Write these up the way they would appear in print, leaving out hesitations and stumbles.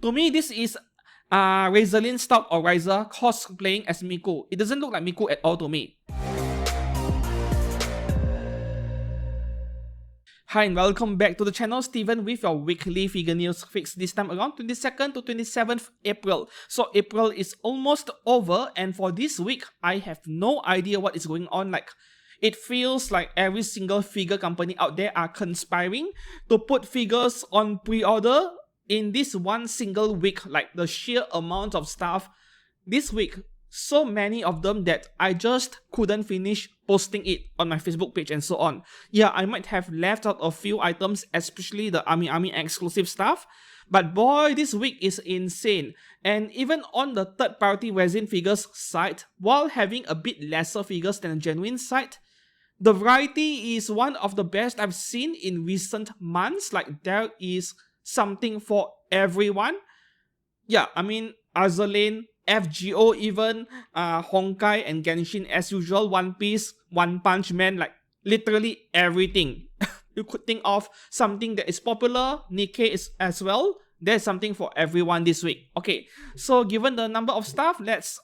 To me, this is Razorlin stock or Riser cosplaying as Miku. It doesn't look like Miku at all to me. Hi and welcome back to the channel, Steven, with your weekly figure news fix, this time around 22nd to 27th April. So April is almost over, and for this week, I have no idea what is going on. Like, it feels like every single figure company out there are conspiring to put figures on pre-order in this one single week. Like, the sheer amount of stuff this week, so many of them that I just couldn't finish posting it on my Facebook page and so on. Yeah, I might have left out a few items, especially the AmiAmi exclusive stuff, but boy, this week is insane. And even on the third-party resin figures site, while having a bit lesser figures than a genuine site, the variety is one of the best I've seen in recent months. Like, there is something for everyone. Yeah, I mean, Azur Lane, FGO even, Honkai and Genshin as usual, One Piece, One Punch Man, like literally everything. You could think of something that is popular, Nikke is as well. There's something for everyone this week. Okay, so given the number of stuff, let's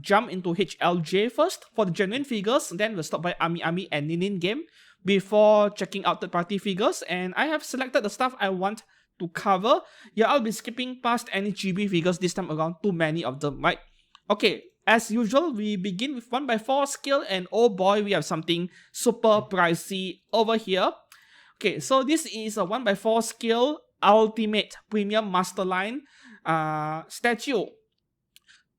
jump into HLJ first for the genuine figures. Then we'll stop by AmiAmi and Nin-Nin-Game before checking out third-party figures. And I have selected the stuff I want to cover. Yeah, I'll be skipping past any GB figures this time around, too many of them, right? Okay, as usual, we begin with 1x4 scale, and oh boy, we have something super pricey over here. Okay, so this is a 1x4 scale Ultimate Premium Master Line statue.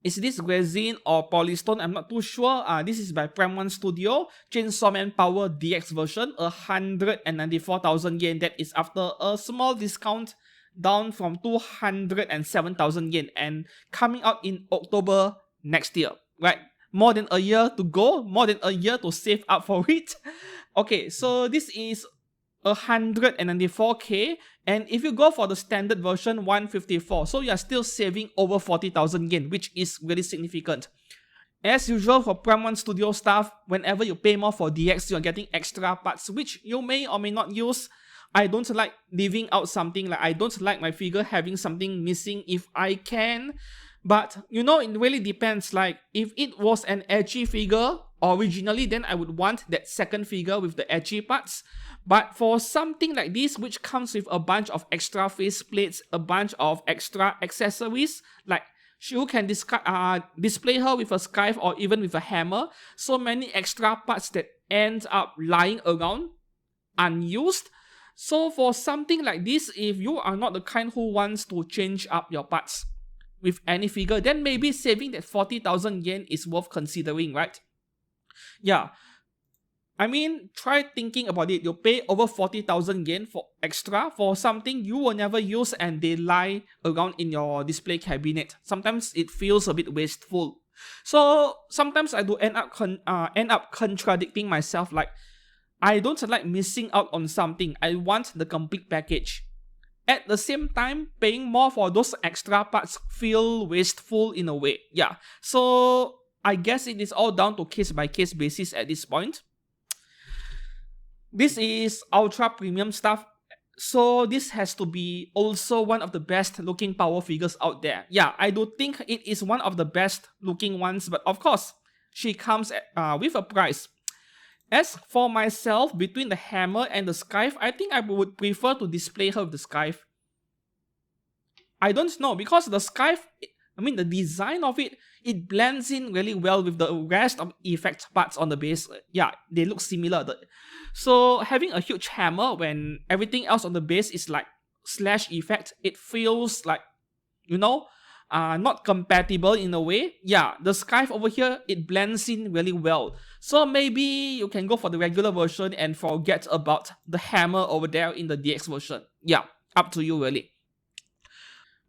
Is this resin or polystone? I'm not too sure. This is by Prem1 Studio. Chainsaw Man Power DX version, 194,000 yen. That is after a small discount down from 207,000 yen and coming out in October next year, right? More than a year to go, more than a year to save up for it. Okay, so this is 194k, and if you go for the standard version, 154, so you are still saving over 40,000 yen, which is really significant. As usual for Prem1 Studio stuff, whenever you pay more for DX, you're getting extra parts which you may or may not use. I don't like leaving out something, like I don't like my figure having something missing if I can. But you know, it really depends. Like, if it was an edgy figure originally, then I would want that second figure with the edgy parts. But for something like this, which comes with a bunch of extra face plates, a bunch of extra accessories, like you can display her with a scythe or even with a hammer, so many extra parts that end up lying around unused. So for something like this, if you are not the kind who wants to change up your parts with any figure, then maybe saving that 40,000 yen is worth considering, right? Yeah. I mean, try thinking about it. You pay over 40,000 yen for extra for something you will never use and they lie around in your display cabinet. Sometimes it feels a bit wasteful. So sometimes I do end up contradicting myself. Like, I don't like missing out on something. I want the complete package. At the same time, paying more for those extra parts feel wasteful in a way. Yeah. So I guess it is all down to case-by-case basis at this point. This is ultra premium stuff, so this has to be also one of the best looking power figures out there. Yeah, I do think it is one of the best looking ones, but of course, she comes with a price. As for myself, between the hammer and the scythe, I think I would prefer to display her with the scythe. I don't know, because the scythe, I mean, the design of it, it blends in really well with the rest of effect parts on the base. Yeah, they look similar. So having a huge hammer when everything else on the base is like slash effect, it feels like, you know, not compatible in a way. Yeah, the scythe over here, it blends in really well. So maybe you can go for the regular version and forget about the hammer over there in the DX version. Yeah, up to you really.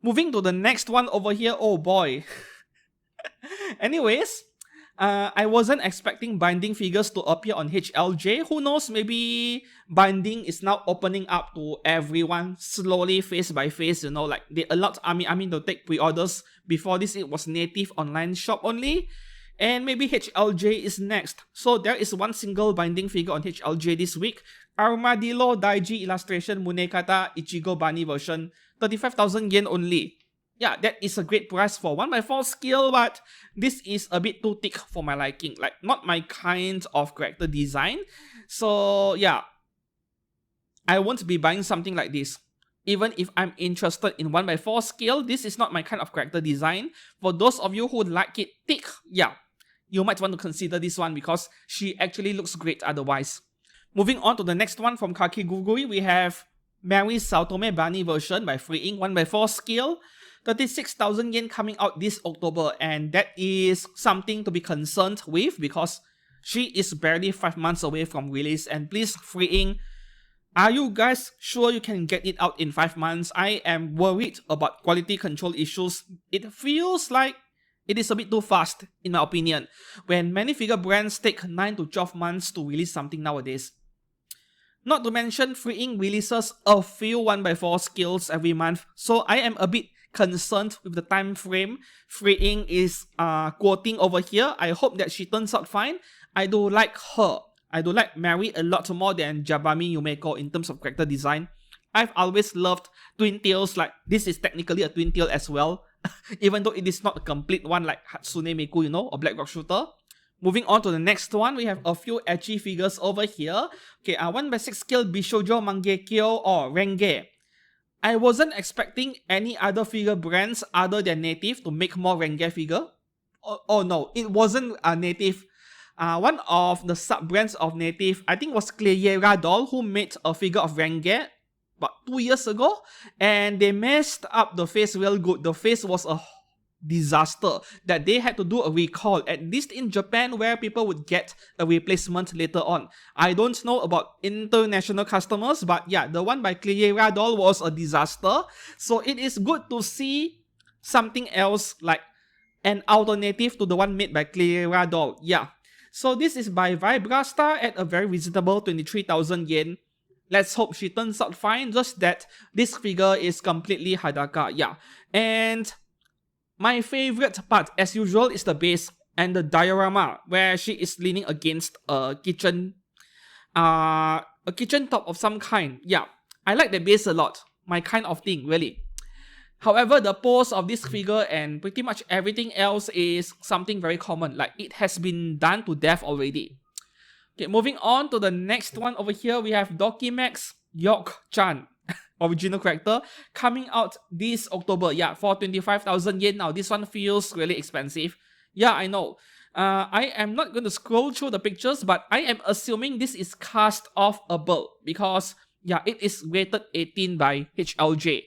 Moving to the next one over here, oh boy. Anyways, I wasn't expecting binding figures to appear on HLJ. Who knows, maybe binding is now opening up to everyone slowly, face by face, you know, like they allowed AmiAmi to take pre-orders. Before this, it was native online shop only. And maybe HLJ is next. So there is one single binding figure on HLJ this week. Armadillo Daiji illustration Munekata Ichigo Bani version, 35,000 yen only. yeah, that is a great price for 1x4 skill, but this is a bit too thick for my liking. Like, not my kind of character design. So yeah, I won't be buying something like this. Even if I'm interested in 1x4 scale, this is not my kind of character design. For those of you who like it thick, yeah, you might want to consider this one because she actually looks great otherwise. Moving on to the next one from Kakigurui, we have Mary Saotome Bunny version by Freeing 1x4 scale. 36,000 yen coming out this October, and that is something to be concerned with because she is barely 5 months away from release. And please, Freeing, are you guys sure you can get it out in 5 months? I am worried about quality control issues. It feels like it is a bit too fast, in my opinion, when many figure brands take 9 to 12 months to release something nowadays. Not to mention, Freeing releases a few 1x4 skills every month, so I am a bit concerned with the time frame Freeing is quoting over here. I hope that she turns out fine. I do like her. I do like Mary a lot more than Jabami Yumeko in terms of character design. I've always loved twin tails. Like, this is technically a twin tail as well, even though it is not a complete one like Hatsune Miku, you know, or Black Rock Shooter. Moving on to the next one, we have a few edgy figures over here. Okay, 1x6 scale Bishoujo Mangekyo or Renge. I wasn't expecting any other figure brands other than Native to make more Renge figure. Oh no, it wasn't Native. One of the sub-brands of Native, I think was Clayera Doll, who made a figure of Renge about 2 years ago, and they messed up the face real good. The face was a disaster that they had to do a recall, at least in Japan, where people would get a replacement later on. I don't know about international customers, but yeah, the one by Clayera Doll was a disaster. So it is good to see something else, like an alternative to the one made by Clayera Doll. Yeah. So this is by Vibrastar at a very reasonable 23,000 yen. Let's hope she turns out fine, just that this figure is completely Hadaka. Yeah. And my favorite part, as usual, is the base and the diorama, where she is leaning against a kitchen top of some kind. Yeah, I like the base a lot. My kind of thing, really. However, the pose of this figure and pretty much everything else is something very common. Like, it has been done to death already. Okay, moving on to the next one over here, we have Dokimax Yok-chan. Original character, coming out this October. Yeah, for 25,000 yen now. This one feels really expensive. Yeah, I know. I am not going to scroll through the pictures, but I am assuming this is cast off a build because, yeah, it is rated 18 by HLJ.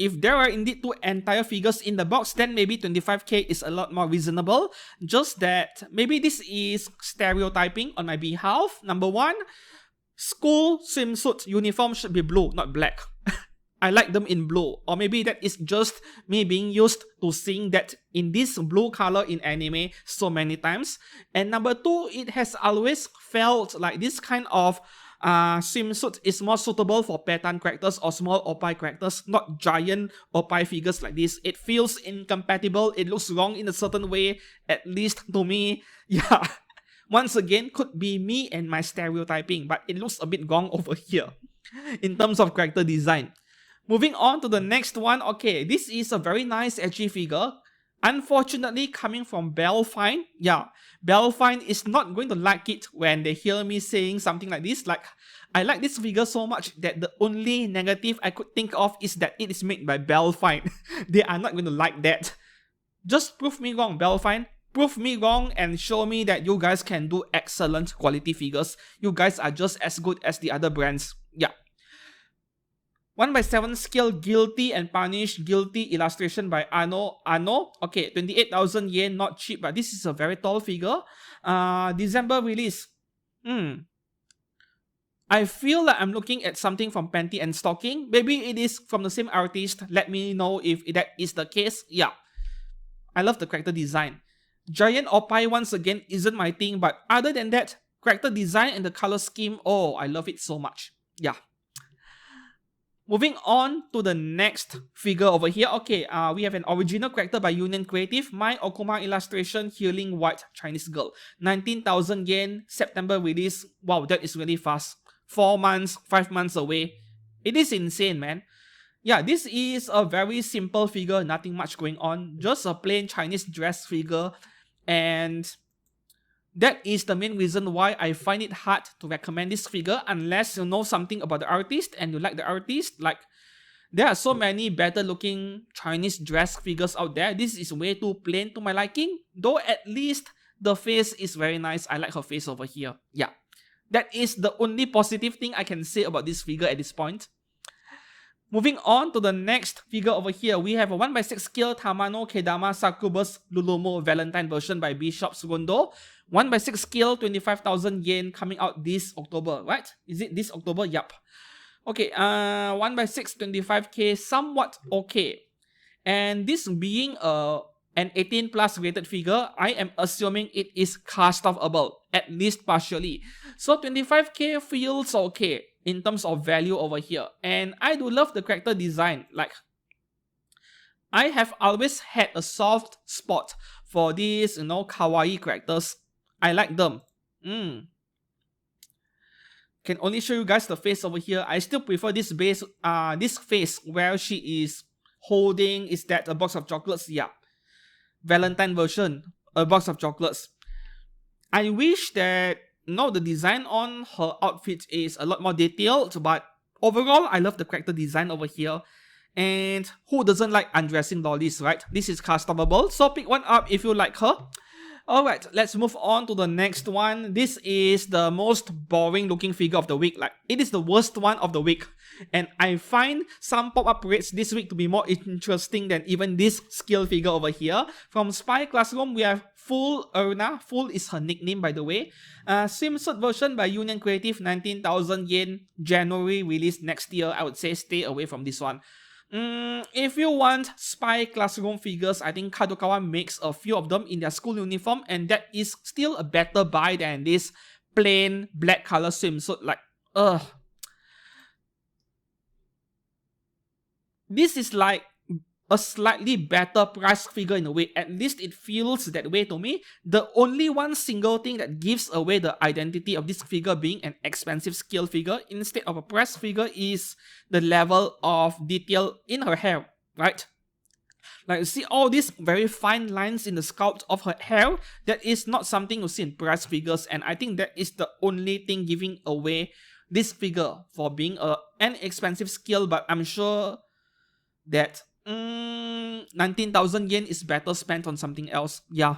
If there are indeed 2 entire figures in the box, then maybe 25k is a lot more reasonable. Just that maybe this is stereotyping on my behalf. Number one, school swimsuit uniform should be blue, not black. I like them in blue. Or maybe that is just me being used to seeing that in this blue color in anime so many times. And number two, it has always felt like this kind of swimsuit is more suitable for petan characters or small opai characters, not giant opai figures like this. It feels incompatible. It looks wrong in a certain way, at least to me. Yeah. Once again, could be me and my stereotyping, but it looks a bit wrong over here in terms of character design. Moving on to the next one. Okay, this is a very nice edgy figure. Unfortunately, coming from Belfine. Yeah, Belfine is not going to like it when they hear me saying something like this. Like, I like this figure so much that the only negative I could think of is that it is made by Belfine. They are not going to like that. Just prove me wrong, Belfine. Prove me wrong and show me that you guys can do excellent quality figures. You guys are just as good as the other brands. Yeah. 1x7 scale Guilty and Punish. Guilty illustration by Ano. Okay, 28,000 yen, not cheap, but this is a very tall figure. December release. I feel like I'm looking at something from Panty and Stocking. Maybe it is from the same artist. Let me know if that is the case. Yeah. I love the character design. Giant Opai once again isn't my thing, but other than that, character design and the color scheme, oh, I love it so much. Yeah. Moving on to the next figure over here. Okay, we have an original character by Union Creative. My Okuma illustration, Healing White Chinese Girl. 19,000 yen, September release. Wow, that is really fast. 4 months, 5 months away. It is insane, man. Yeah, this is a very simple figure, nothing much going on, just a plain Chinese dress figure, and that is the main reason why I find it hard to recommend this figure unless you know something about the artist and you like the artist. Like, there are so many better looking Chinese dress figures out there. This is way too plain to my liking, though at least the face is very nice. I like her face over here. Yeah, that is the only positive thing I can say about this figure at this point. Moving on to the next figure over here, we have a 1/6 scale Tamano Kedama Succubus Lulumo Valentine version by Bishop's Rondo. 1/6 scale, 25,000 yen, coming out this October, right? Is it this October? Yup. Okay, 1/6, 25k, somewhat okay. And this being an 18 plus rated figure, I am assuming it is cast-offable, at least partially. So 25k feels okay in terms of value over here. And I do love the character design. Like, I have always had a soft spot for these, kawaii characters. I like them. Can only show you guys the face over here. I still prefer this face where she is holding, is that a box of chocolates? Yeah. Valentine version, a box of chocolates. I wish that the design on her outfit is a lot more detailed, but overall, I love the character design over here. And who doesn't like undressing lollies, right? This is customable, so pick one up if you like her. Alright, let's move on to the next one. This is the most boring looking figure of the week. Like, it is the worst one of the week. And I find some pop-up rates this week to be more interesting than even this skill figure over here. From Spy Classroom, we have Full Erna. Full is her nickname, by the way. Swimsuit version by Union Creative, 19,000 yen. January release next year. I would say stay away from this one. If you want Spy Classroom figures, I think Kadokawa makes a few of them in their school uniform, and that is still a better buy than this plain black color swimsuit. Like, this is like a slightly better price figure in a way. At least it feels that way to me. The only one single thing that gives away the identity of this figure being an expensive scale figure instead of a price figure is the level of detail in her hair, right? Like, you see all these very fine lines in the sculpt of her hair. That is not something you see in price figures, and I think that is the only thing giving away this figure for being an expensive scale. But I'm sure that 19,000 yen is better spent on something else. Yeah.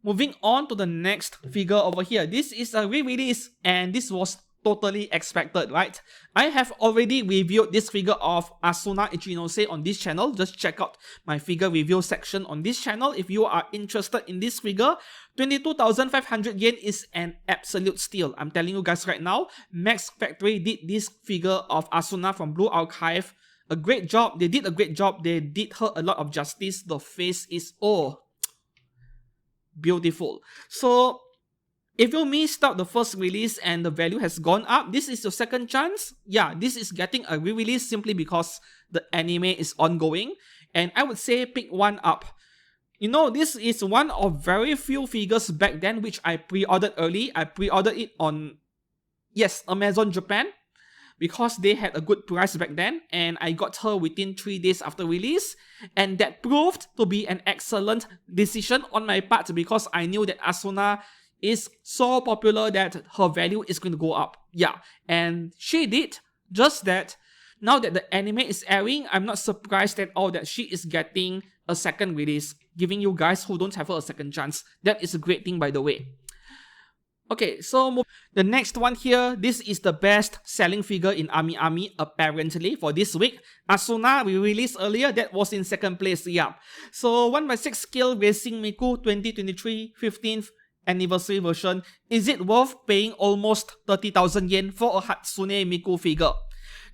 Moving on to the next figure over here. This is a re-release, and this was totally expected, right? I have already reviewed this figure of Asuna Ichinose on this channel. Just check out my figure review section on this channel if you are interested in this figure. 22,500 yen is an absolute steal. I'm telling you guys right now. Max Factory did this figure of Asuna from Blue Archive a great job. They did a great job. They did her a lot of justice. The face is beautiful. So if you missed out the first release and the value has gone up, this is your second chance. Yeah, this is getting a re-release simply because the anime is ongoing. And I would say pick one up. This is one of very few figures back then which I pre-ordered early. I pre-ordered it on, yes, Amazon Japan, because they had a good price back then, and I got her within 3 days after release, and that proved to be an excellent decision on my part because I knew that Asuna is so popular that her value is going to go up. Yeah, and she did. Just that, now that the anime is airing, I'm not surprised at all that she is getting a second release, giving you guys who don't have her a second chance. That is a great thing, by the way. Okay, so the next one here, this is the best selling figure in AmiAmi apparently for this week. Asuna, we released earlier, that was in second place, yeah. So 1/6 scale Racing Miku 2023 15th anniversary version. Is it worth paying almost 30,000 yen for a Hatsune Miku figure?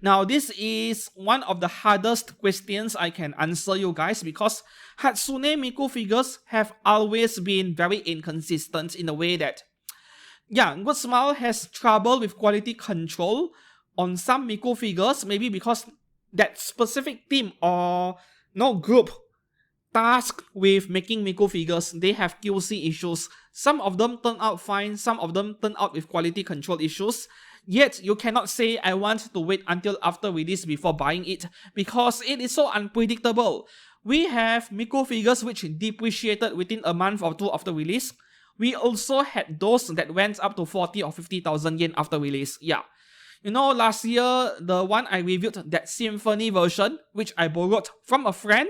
Now, this is one of the hardest questions I can answer you guys because Hatsune Miku figures have always been very inconsistent in a way that, yeah, Good Smile has trouble with quality control on some Miku figures, maybe because that specific team or group tasked with making Miku figures, they have QC issues. Some of them turn out fine, some of them turn out with quality control issues. Yet, you cannot say I want to wait until after release before buying it because it is so unpredictable. We have Miku figures which depreciated within a month or two after release. We also had those that went up to 40 or 50,000 yen after release. Yeah. You know, last year, the one I reviewed, that Symphony version, which I borrowed from a friend,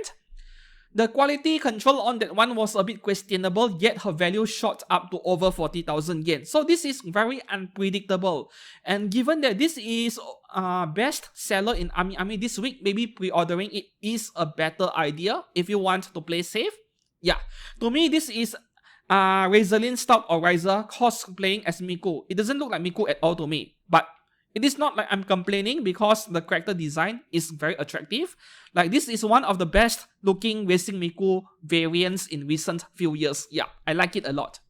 the quality control on that one was a bit questionable, yet her value shot up to over 40,000 yen. So this is very unpredictable. And given that this is best seller in AmiAmi this week, maybe pre-ordering it is a better idea if you want to play safe. Yeah, to me this is Razorlin Stout or Riser cosplaying as Miku. It doesn't look like Miku at all to me, but it is not like I'm complaining because the character design is very attractive. Like, this is one of the best looking Racing Miku variants in recent few years. Yeah, I like it a lot.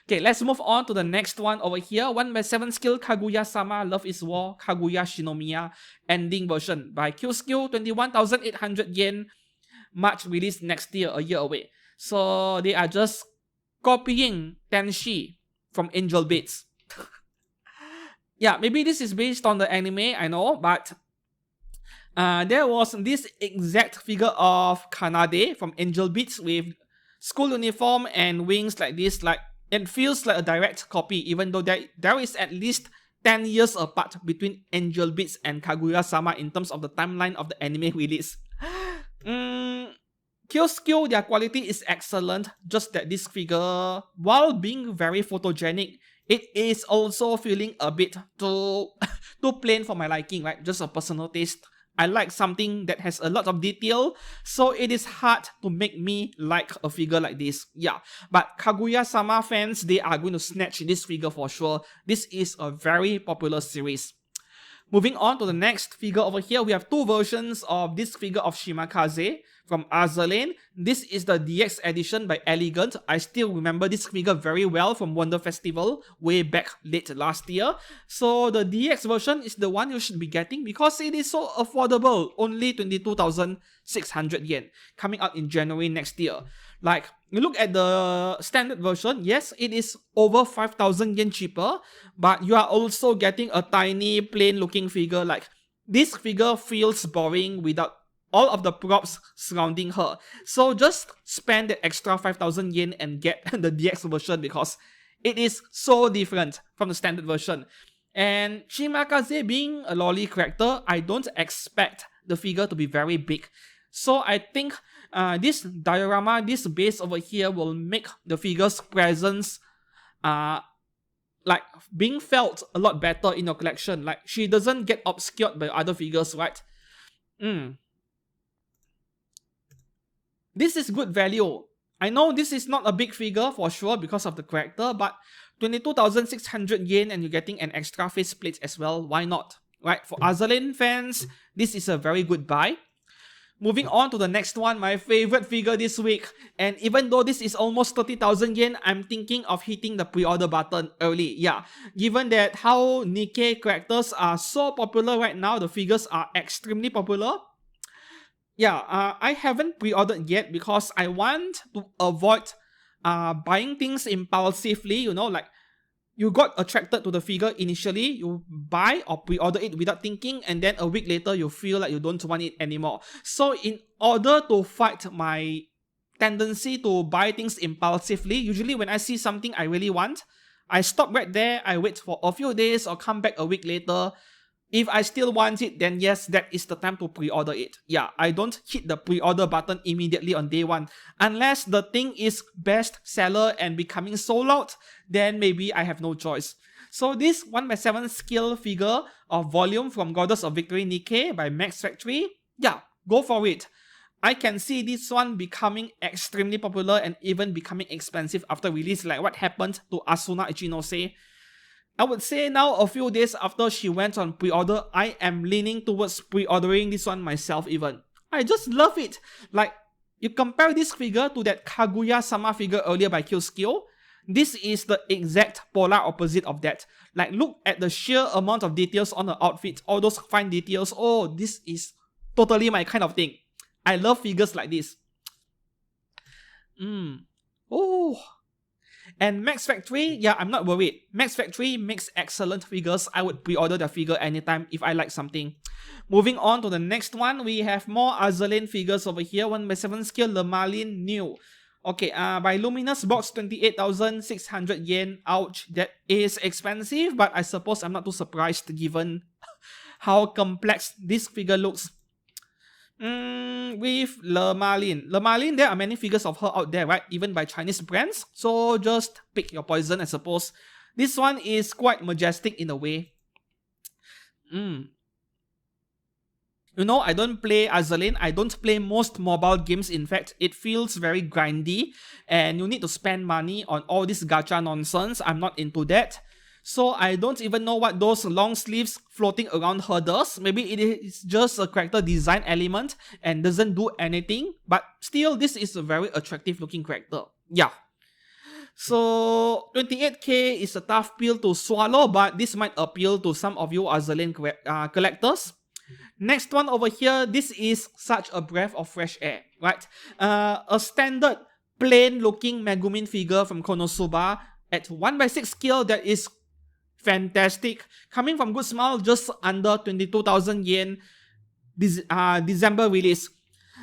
Okay, let's move on to the next one over here. 1x7 skill Kaguya-sama Love is War Kaguya Shinomiya ending version by Q-Skill, 21,800 yen. March release next year, a year away. So they are just copying Tenshi from Angel Beats. Yeah, maybe this is based on the anime, I know, but there was this exact figure of Kanade from Angel Beats with school uniform and wings like this. Like, it feels like a direct copy, even though there is at least 10 years apart between Angel Beats and Kaguya-sama in terms of the timeline of the anime release. Q-Skill, their quality is excellent, just that this figure, while being very photogenic, it is also feeling a bit too plain for my liking, right? Just a personal taste. I like something that has a lot of detail, so it is hard to make me like a figure like this. Yeah, but Kaguya-sama fans, they are going to snatch this figure for sure. This is a very popular series. Moving on to the next figure over here, we have two versions of this figure of Shimakaze from Azur Lane. This is the DX edition by Elegant. I still remember this figure very well from Wonder Festival way back late last year. So the DX version is the one you should be getting because it is so affordable. Only 22,600 yen. Coming out in January next year. Like, you look at the standard version, yes, it is over 5,000 yen cheaper, but you are also getting a tiny plain looking figure. Like, this figure feels boring without all of the props surrounding her. So just spend the extra 5,000 yen and get the DX version because it is so different from the standard version. And Shimakaze being a lolly character, I don't expect the figure to be very big. So I think this diorama, this base over here will make the figure's presence like being felt a lot better in your collection. Like, she doesn't get obscured by other figures, right? This is good value. I know this is not a big figure for sure because of the character, but 22,600 yen and you're getting an extra faceplate as well. Why not? Right? For Azur Lane fans, this is a very good buy. Moving on to the next one, my favorite figure this week. And even though this is almost 30,000 yen, I'm thinking of hitting the pre-order button early. Yeah, given that how Nikke characters are so popular right now, the figures are extremely popular. Yeah, I haven't pre-ordered yet because I want to avoid buying things impulsively, you know, like you got attracted to the figure initially, you buy or pre-order it without thinking, and then a week later you feel like you don't want it anymore. So in order to fight my tendency to buy things impulsively, usually when I see something I really want, I stop right there, I wait for a few days or come back a week later. If I still want it, then yes, that is the time to pre-order it. Yeah, I don't hit the pre-order button immediately on day one. Unless the thing is best seller and becoming sold out, then maybe I have no choice. So this 1x7 skill figure of volume from Goddess of Victory Nikke by Max Factory, yeah, go for it. I can see this one becoming extremely popular and even becoming expensive after release, like what happened to Asuna Ichinose. I would say now, a few days after she went on pre-order, I am leaning towards pre-ordering this one myself even. I just love it. Like, you compare this figure to that Kaguya-sama figure earlier by Q-Skill, this is the exact polar opposite of that. Like, look at the sheer amount of details on the outfit, all those fine details. Oh, this is totally my kind of thing. I love figures like this. Oh. And Max Factory, yeah, I'm not worried. Max Factory makes excellent figures. I would pre-order the figure anytime if I like something. Moving on to the next one, we have more Azur Lane figures over here. 1/7 scale Lemalin new. Okay, by Luminous box, 28,600 yen. Ouch, that is expensive, but I suppose I'm not too surprised given how complex this figure looks. With Lemalin, there are many figures of her out there, right? Even by Chinese brands. So just pick your poison, I suppose. This one is quite majestic in a way. You know, I don't play Azur Lane. I don't play most mobile games. In fact, it feels very grindy and you need to spend money on all this gacha nonsense. I'm not into that. So I don't even know what those long sleeves floating around her does. Maybe it is just a character design element and doesn't do anything. But still, this is a very attractive looking character. Yeah. So 28k is a tough pill to swallow, but this might appeal to some of you Azur Lane collectors. Next one over here, this is such a breath of fresh air, right? A standard plain looking Megumin figure from Konosuba at 1/6 scale that is fantastic. Coming from Good Smile, just under 22,000 yen, December release.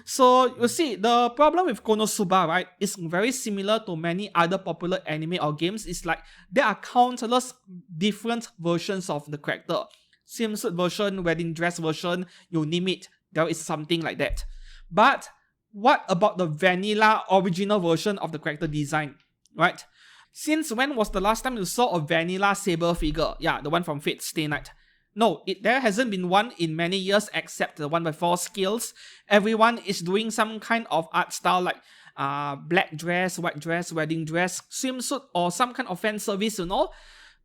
So you see, the problem with Konosuba, right, is very similar to many other popular anime or games. It's like there are countless different versions of the character. Swimsuit version, wedding dress version, you name it, there is something like that. But what about the vanilla original version of the character design, right? Since when was the last time you saw a vanilla saber figure? Yeah, the one from Fate Stay Night. No, there hasn't been one in many years except the 1/4 scales. Everyone is doing some kind of art style like black dress, white dress, wedding dress, swimsuit, or some kind of fan service, you know.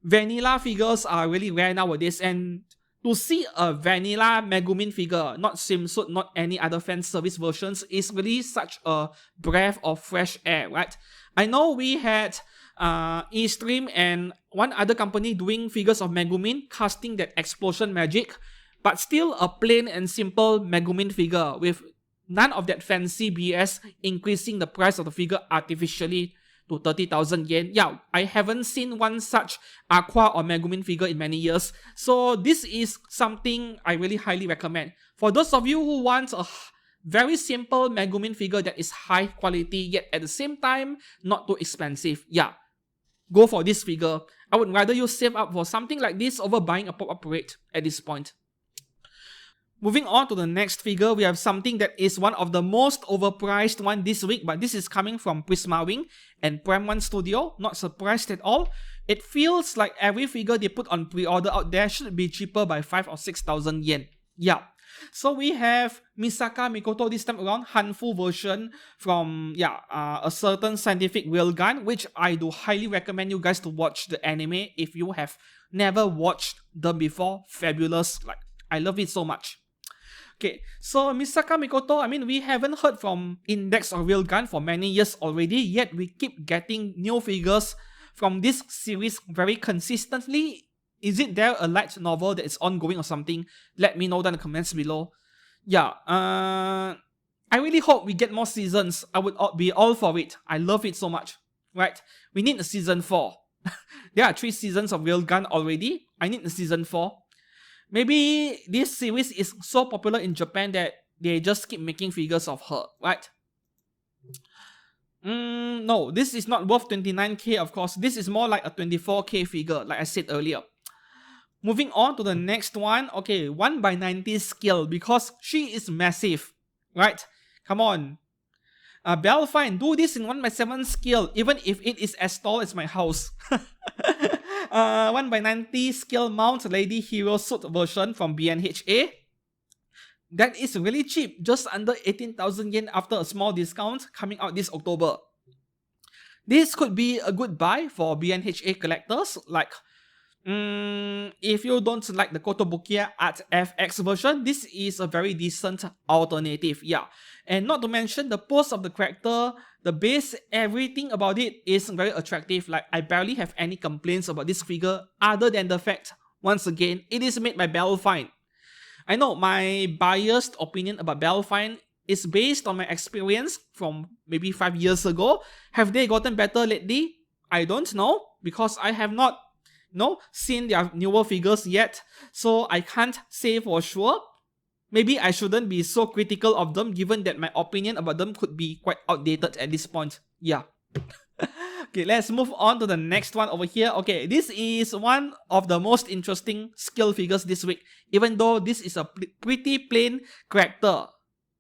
Vanilla figures are really rare nowadays, and to see a vanilla Megumin figure, not swimsuit, not any other fan service versions, is really such a breath of fresh air, right? I know we had Eastream and one other company doing figures of Megumin, casting that explosion magic, but still a plain and simple Megumin figure with none of that fancy BS increasing the price of the figure artificially to 30,000 yen. Yeah, I haven't seen one such Aqua or Megumin figure in many years. So this is something I really highly recommend. For those of you who want a very simple Megumin figure that is high quality yet at the same time not too expensive, yeah, go for this figure. I would rather you save up for something like this over buying a pop-up parade at this point. Moving on to the next figure, we have something that is one of the most overpriced one this week, but this is coming from Prisma Wing and Prime One Studio. Not surprised at all. It feels like every figure they put on pre-order out there should be cheaper by 5,000 or 6,000 yen. Yeah. So we have Misaka Mikoto this time around, Hanfu version from a certain scientific railgun, which I do highly recommend you guys to watch the anime if you have never watched them before. Fabulous. Like, I love it so much. Okay, so Misaka Mikoto, I mean, we haven't heard from Index or Railgun for many years already, yet we keep getting new figures from this series very consistently. Is it there a light novel that is ongoing or something? Let me know down in the comments below. Yeah, I really hope we get more seasons. I would be all for it. I love it so much, right? We need a season 4. There are 3 seasons of Railgun already. I need a season 4. Maybe this series is so popular in Japan that they just keep making figures of her, right? No, this is not worth 29k, of course. This is more like a 24k figure, like I said earlier. Moving on to the next one. Okay, 1/90 scale, because she is massive, right? Come on. Belfine, do this in 1/7 scale, even if it is as tall as my house. 1/90 scale mount lady hero suit version from BNHA. That is really cheap, just under 18,000 yen after a small discount coming out this October. This could be a good buy for BNHA collectors. Like, if you don't like the Kotobukiya Art FX version, this is a very decent alternative. Yeah, and not to mention the pose of the character, the base, everything about it is very attractive. Like, I barely have any complaints about this figure other than the fact, once again, it is made by Belfine. I know my biased opinion about Belfine is based on my experience from maybe 5 years ago. Have they gotten better lately? I don't know because I have not seen their newer figures yet, so I can't say for sure. Maybe I shouldn't be so critical of them given that my opinion about them could be quite outdated at this point. Yeah. Okay, let's move on to the next one over here. Okay, this is one of the most interesting skill figures this week, even though this is a pretty plain character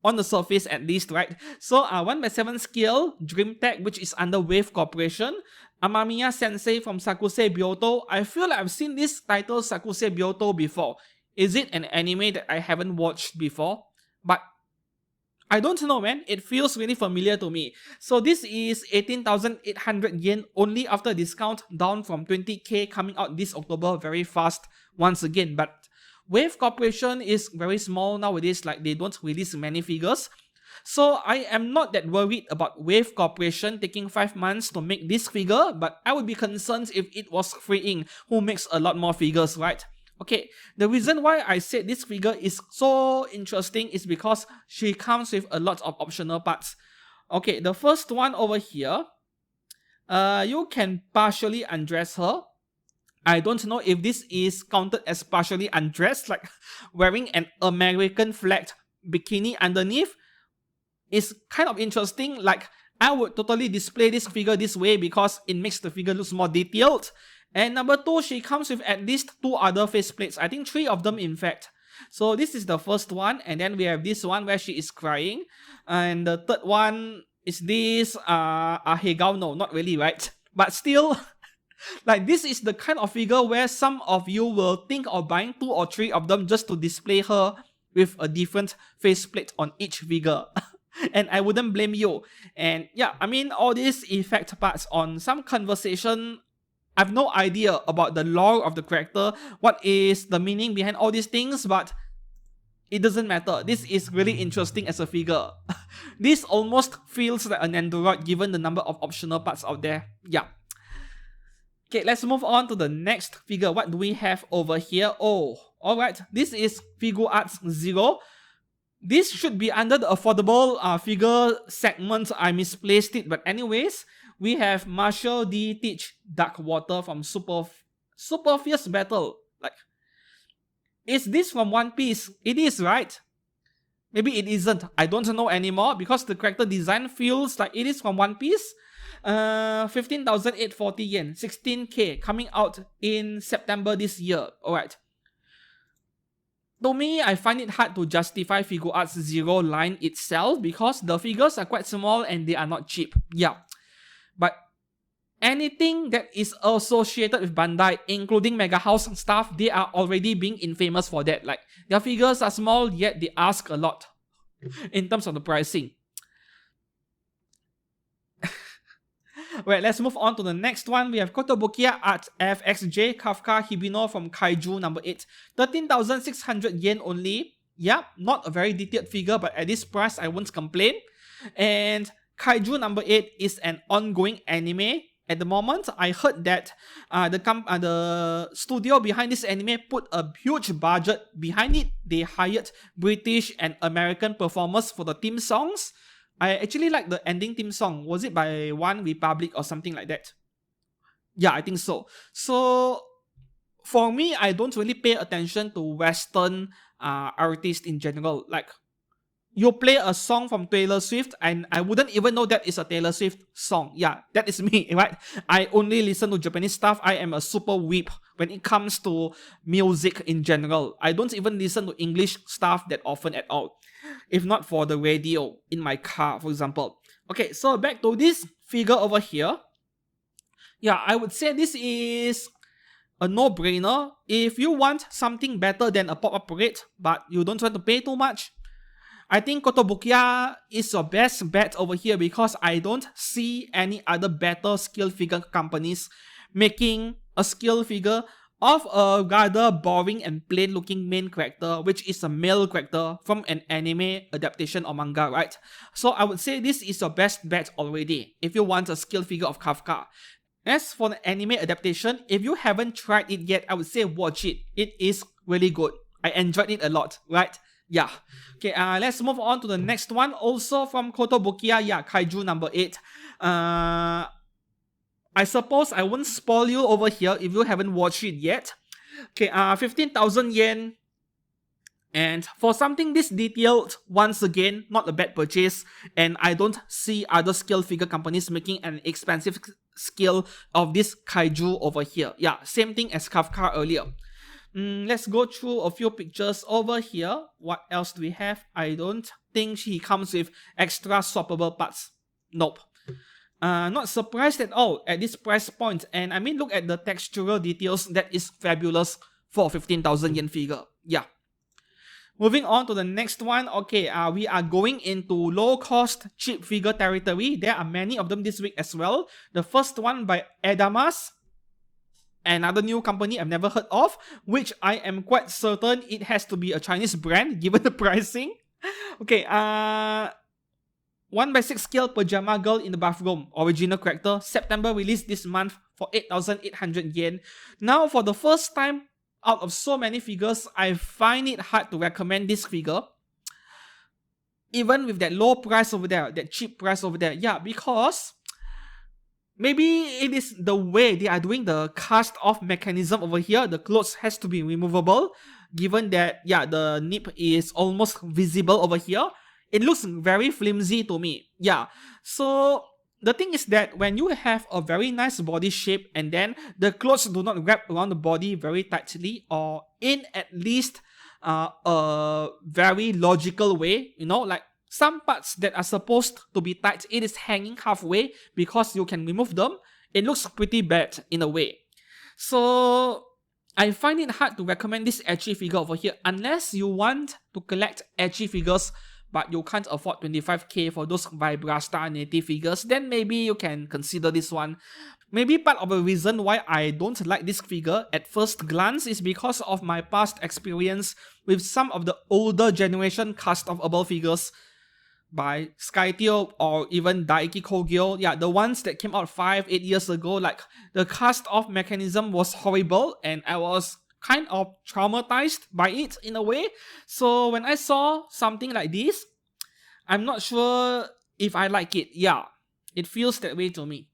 on the surface at least, right? So 1/7 skill, Dream Tech, which is under Wave Corporation. Amamiya Sensei from Sakusei Byoto. I feel like I've seen this title Sakusei Byoto before. Is it an anime that I haven't watched before? But I don't know, man. It feels really familiar to me. So this is 18,800 yen only after discount, down from 20k, coming out this October very fast once again. But Wave Corporation is very small nowadays, like they don't release many figures. So I am not that worried about Wave Corporation taking 5 months to make this figure, but I would be concerned if it was Free Inc., who makes a lot more figures, right? Okay, the reason why I said this figure is so interesting is because she comes with a lot of optional parts. Okay, the first one over here, you can partially undress her. I don't know if this is counted as partially undressed, like wearing an American flag bikini underneath. Is kind of interesting. Like, I would totally display this figure this way because it makes the figure look more detailed. And number 2, she comes with at least 2 other faceplates. I think 3 of them in fact. So this is the first one, and then we have this one where she is crying. And the third one is this Ahegao. No, not really, right? But still, like, this is the kind of figure where some of you will think of buying 2 or 3 of them just to display her with a different faceplate on each figure. And I wouldn't blame you. And yeah, I mean, all these effect parts on some conversation, I have no idea about the lore of the character, what is the meaning behind all these things, but it doesn't matter. This is really interesting as a figure. This almost feels like an android given the number of optional parts out there. Yeah. Okay, let's move on to the next figure. What do we have over here? Oh, alright. This is Figuarts Zero. This should be under the affordable figure segment. I misplaced it, but anyways, we have Marshall D. Teach Darkwater from Super Fierce Battle. Like, is this from One Piece? It is, right? Maybe it isn't. I don't know anymore because the character design feels like it is from One Piece. 15,840 yen, 16k, coming out in September this year. Alright. To me, I find it hard to justify Figuarts Zero line itself because the figures are quite small and they are not cheap. Yeah. But anything that is associated with Bandai, including Mega House stuff, they are already being infamous for that. Like, their figures are small, yet they ask a lot in terms of the pricing. Right, let's move on to the next one. We have Kotobukiya Art FXJ Kafka Hibino from Kaiju number 8. 13,600 yen only. Yeah, not a very detailed figure, but at this price, I won't complain. And Kaiju number 8 is an ongoing anime. At the moment, I heard that the studio behind this anime put a huge budget behind it. They hired British and American performers for the theme songs. I actually like the ending theme song. Was it by One Republic or something like that? Yeah, I think so. So, for me, I don't really pay attention to Western artists in general. Like, you play a song from Taylor Swift and I wouldn't even know that is a Taylor Swift song. Yeah, that is me, right? I only listen to Japanese stuff. I am a super weep when it comes to music in general. I don't even listen to English stuff that often at all. If not for the radio in my car, for example. Okay, so back to this figure over here. Yeah, I would say this is a no-brainer. If you want something better than a pop-up parade, but you don't want to pay too much, I think Kotobukiya is your best bet over here because I don't see any other better skill figure companies making a skill figure of a rather boring and plain looking main character, which is a male character from an anime adaptation or manga, right? So I would say this is your best bet already if you want a skill figure of Kafka. As for the anime adaptation, if you haven't tried it yet, I would say watch it. It is really good. I enjoyed it a lot, right? Yeah. Okay, let's move on to the next one. Also from Kotobukiya, yeah, Kaiju number 8. I I suppose I won't spoil you over here if you haven't watched it yet. Okay, 15,000 yen. And for something this detailed, once again, not a bad purchase. And I don't see other scale figure companies making an expensive scale of this kaiju over here. Yeah, same thing as Kafka earlier. Let's go through a few pictures over here. What else do we have? I don't think he comes with extra swappable parts. Nope. Not surprised at all at this price point. And I mean, look at the textural details. That is fabulous for 15,000 yen figure. Yeah. Moving on to the next one. Okay, we are going into low-cost, cheap figure territory. There are many of them this week as well. The first one by Edamas, another new company I've never heard of, which I am quite certain it has to be a Chinese brand given the pricing. Okay, 1/6 scale pajama girl in the bathroom, original character, September release this month for 8,800 yen. Now, for the first time out of so many figures, I find it hard to recommend this figure. Even with that low price over there, that cheap price over there. Yeah, because maybe it is the way they are doing the cast off mechanism over here. The clothes has to be removable. Given that, yeah, the nip is almost visible over here. It looks very flimsy to me. Yeah, so the thing is that when you have a very nice body shape and then the clothes do not wrap around the body very tightly or in at least a very logical way, you know, like some parts that are supposed to be tight, it is hanging halfway because you can remove them. It looks pretty bad in a way. So I find it hard to recommend this ecchi figure over here unless you want to collect ecchi figures but you can't afford 25k for those Vibrastar native figures, then maybe you can consider this one. Maybe part of the reason why I don't like this figure at first glance is because of my past experience with some of the older generation cast-offable figures by Skyteo or even Daiki Kogyo. Yeah, the ones that came out 5-8 years ago, like the cast-off mechanism was horrible and I was kind of traumatized by it in a way. So when I saw something like this, I'm not sure if I like it. Yeah, it feels that way to me.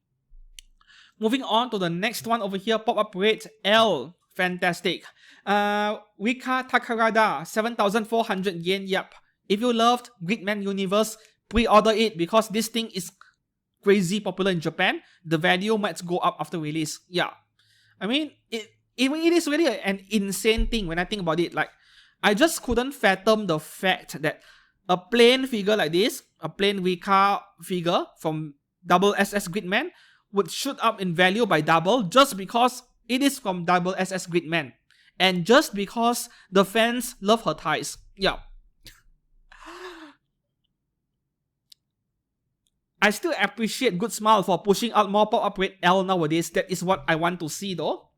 Moving on to the next one over here, pop-up rate L. Fantastic. Rika Takarada, 7,400 yen. Yep. If you loved Gridman Universe, pre-order it because this thing is crazy popular in Japan. The value might go up after release. Yeah. I mean, it is really an insane thing when I think about it. Like, I just couldn't fathom the fact that a plain figure like this, a plain Rika figure from Double SS Gridman, would shoot up in value by double just because it is from Double SS Gridman. And just because the fans love her ties. Yeah. I still appreciate Good Smile for pushing out more pop-up rate L nowadays. That is what I want to see though.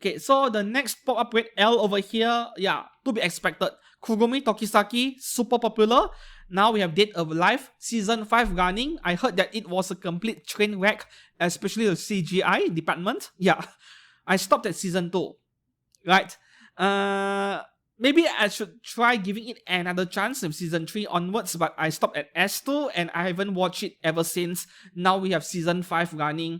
Okay, so the next pop-up rate L over here, yeah, to be expected. Kurumi Tokisaki, super popular. Now we have Date of Life, Season 5 running. I heard that it was a complete train wreck, especially the CGI department. Yeah, I stopped at Season 2. Right? Maybe I should try giving it another chance with Season 3 onwards, but I stopped at S2 and I haven't watched it ever since. Now we have Season 5 running.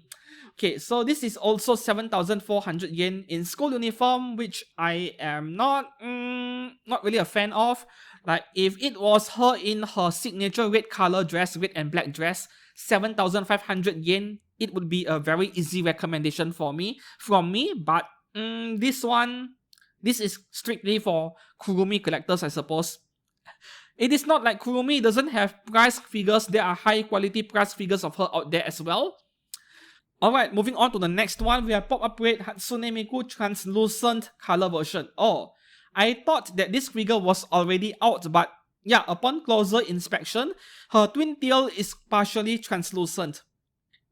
Okay, so this is also 7,400 yen in school uniform, which I am not really a fan of. Like, if it was her in her signature red color dress, red and black dress, 7,500 yen, it would be a very easy recommendation from me. But this is strictly for Kurumi collectors, I suppose. It is not like Kurumi doesn't have price figures. There are high quality price figures of her out there as well. Alright, moving on to the next one, we have pop-up rate Hatsune Miku translucent color version. Oh, I thought that this figure was already out, but yeah, upon closer inspection, her twin tail is partially translucent.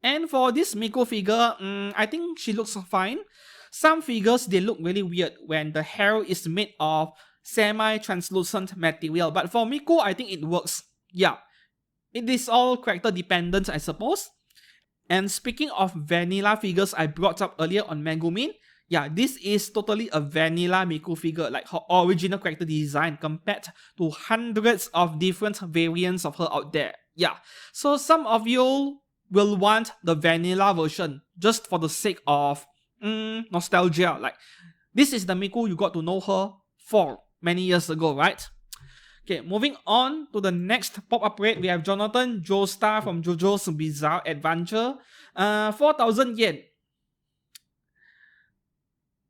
And for this Miku figure, I think she looks fine. Some figures, they look really weird when the hair is made of semi-translucent material, but for Miku, I think it works. Yeah, it is all character dependent, I suppose. And speaking of vanilla figures I brought up earlier on Megumin, yeah, this is totally a vanilla Miku figure, like her original character design compared to hundreds of different variants of her out there. Yeah, so some of you will want the vanilla version just for the sake of nostalgia. Like, this is the Miku you got to know her for many years ago, right? Okay, moving on to the next pop-up rate, we have Jonathan Joestar from JoJo's Bizarre Adventure. 4,000 yen.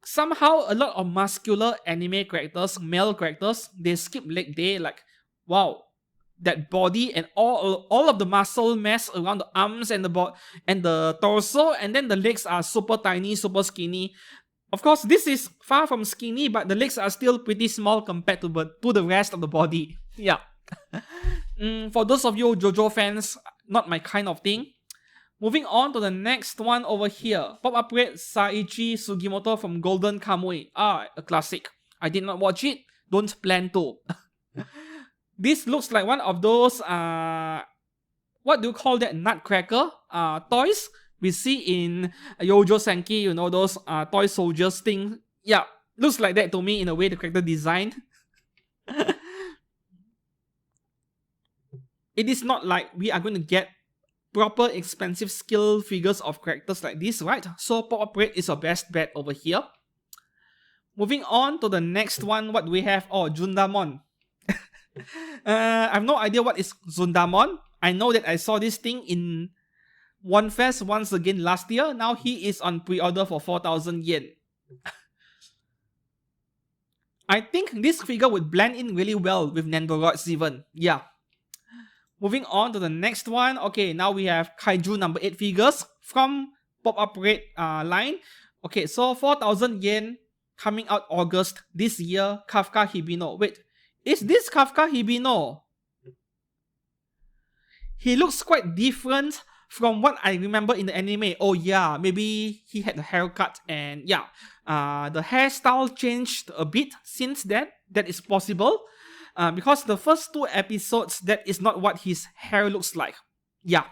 Somehow, a lot of muscular anime characters, male characters, they skip leg day. Like, wow, that body and all of the muscle mass around the arms and the torso, and then the legs are super tiny, super skinny. Of course, this is far from skinny, but the legs are still pretty small compared to the rest of the body. Yeah. For those of you JoJo fans, not my kind of thing. Moving on to the next one over here. Pop-up rate Saichi Sugimoto from Golden Kamuy. A classic. I did not watch it. Don't plan to. This looks like one of those, what do you call that, nutcracker toys we see in Yojo Senki, you know, those toy soldiers thing. Yeah, looks like that to me in a way, the character design. It is not like we are going to get proper expensive skill figures of characters like this, right? So pop-up rate is your best bet over here. Moving on to the next one, what do we have? Oh, Jundamon. I have no idea what is Jundamon. I know that I saw this thing in One Fest once again last year. Now he is on pre-order for 4,000 yen. I think this figure would blend in really well with Nendoroids even. Yeah. Moving on to the next one. Okay, now we have Kaiju number 8 figures from pop-up rate line. Okay, so 4,000 yen coming out August this year. Kafka Hibino. Wait, is this Kafka Hibino? He looks quite different from what I remember in the anime. Oh yeah, maybe he had a haircut and yeah, the hairstyle changed a bit since then. That is possible. Because the first 2 episodes, that is not what his hair looks like. Yeah.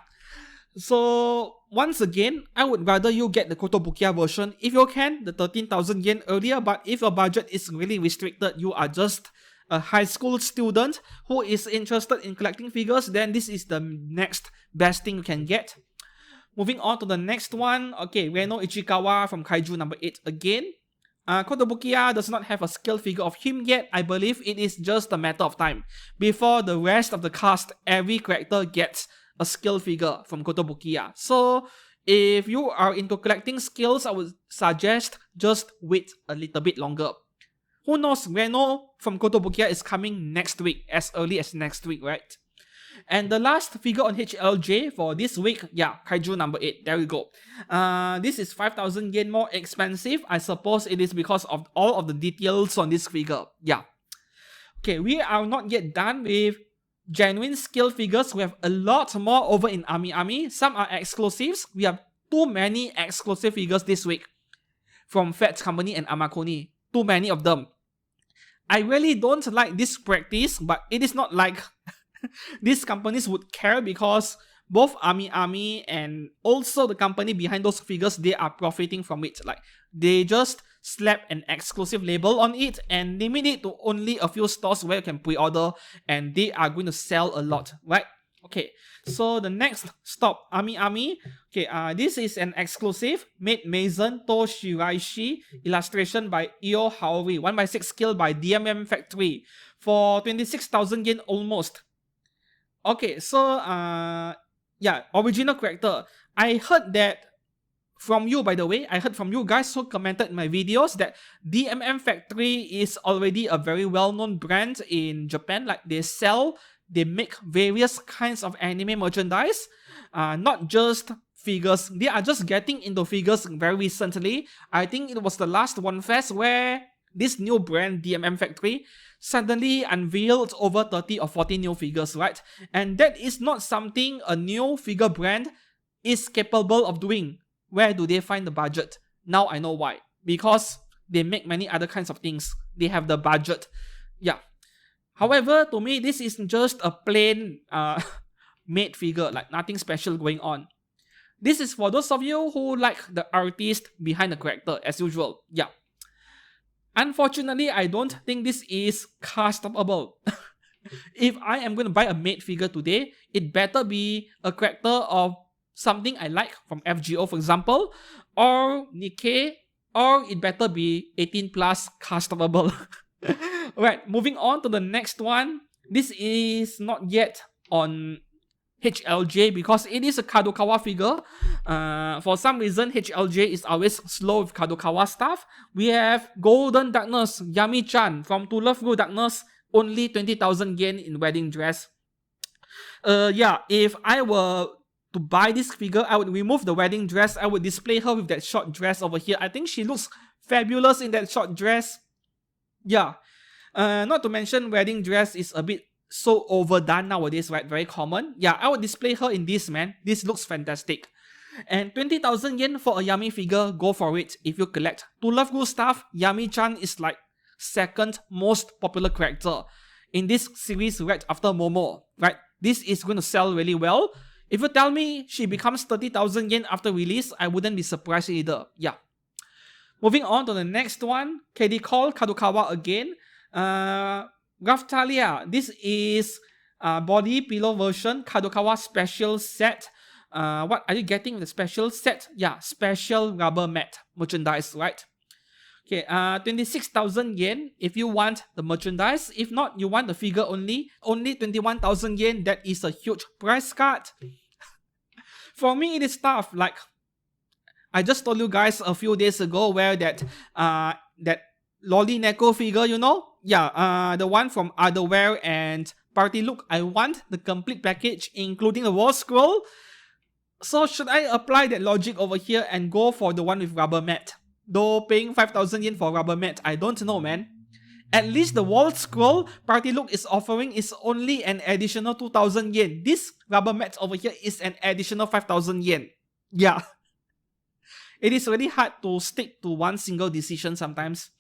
So, once again, I would rather you get the Kotobukiya version if you can, the 13,000 yen earlier, but if your budget is really restricted, you are just a high school student who is interested in collecting figures, then this is the next best thing you can get. Moving on to the next one. Okay, Reno Ichikawa from Kaiju number 8 again. Kotobukiya does not have a scale figure of him yet. I believe it is just a matter of time before the rest of the cast, every character gets a scale figure from Kotobukiya. So if you are into collecting skills, I would suggest just wait a little bit longer. Who knows, Reno from Kotobukiya is coming next week, as early as next week, right? And the last figure on HLJ for this week, yeah, Kaiju number 8, there we go. This is 5,000 yen more expensive. I suppose it is because of all of the details on this figure, yeah. Okay, we are not yet done with genuine skill figures. We have a lot more over in AmiAmi. Some are exclusives. We have too many exclusive figures this week from Fat Company and Amakuni. Too many of them. I really don't like this practice, but it is not like these companies would care, because both AmiAmi and also the company behind those figures, they are profiting from it. Like, they just slap an exclusive label on it and limit it to only a few stores where you can pre-order, and they are going to sell a lot, right? Okay, so the next stop, AmiAmi. Okay, this is an exclusive made Maison To Shiraishi, illustration by Io Haori, 1x6 scale by DMM Factory for 26,000 yen almost. Okay, so yeah, original character. I heard that from you, by the way. I heard from you guys who commented in my videos that DMM Factory is already a very well-known brand in Japan. Like, they make various kinds of anime merchandise, not just figures. They are just getting into figures very recently. I think it was the last One Fest where this new brand, DMM Factory, suddenly unveiled over 30 or 40 new figures, right? And that is not something a new figure brand is capable of doing. Where do they find the budget? Now I know why. Because they make many other kinds of things. They have the budget. Yeah. However, to me, this is just a plain made figure, like nothing special going on. This is for those of you who like the artist behind the character, as usual. Yeah. Unfortunately, I don't think this is customable. If I am going to buy a made figure today, it better be a character of something I like from FGO, for example, or Nikke, or it better be 18 plus customable. Right, moving on to the next one. This is not yet on HLJ because it is a Kadokawa figure. For some reason, HLJ is always slow with Kadokawa stuff. We have Golden Darkness, Yami-chan from To Love Ru Darkness, only 20,000 yen in wedding dress. Yeah, if I were to buy this figure, I would remove the wedding dress. I would display her with that short dress over here. I think she looks fabulous in that short dress. Yeah. Not to mention, wedding dress is a bit so overdone nowadays, right? Very common. Yeah, I would display her in this, man. This looks fantastic. And 20,000 yen for a Yami figure, go for it if you collect To Love Ru stuff. Yami-chan is like second most popular character in this series right after Momo, right? This is going to sell really well. If you tell me she becomes 30,000 yen after release, I wouldn't be surprised either. Yeah. Moving on to the next one, KD Call Kadokawa again. Raphtalia, this is body pillow version Kadokawa special set. What are you getting with the special set? Yeah, special rubber mat merchandise, right? Okay, 26,000 yen if you want the merchandise. If not, you want the figure only 21,000 yen. That is a huge price cut. For me, it is tough. Like, I just told you guys a few days ago where that Loli Neko figure, you know? Yeah, the one from Otherware and Party Look. I want the complete package, including the wall scroll. So should I apply that logic over here and go for the one with rubber mat? Though paying 5,000 yen for rubber mat, I don't know, man. At least the wall scroll Party Look is offering is only an additional 2,000 yen. This rubber mat over here is an additional 5,000 yen. Yeah. It is really hard to stick to one single decision sometimes.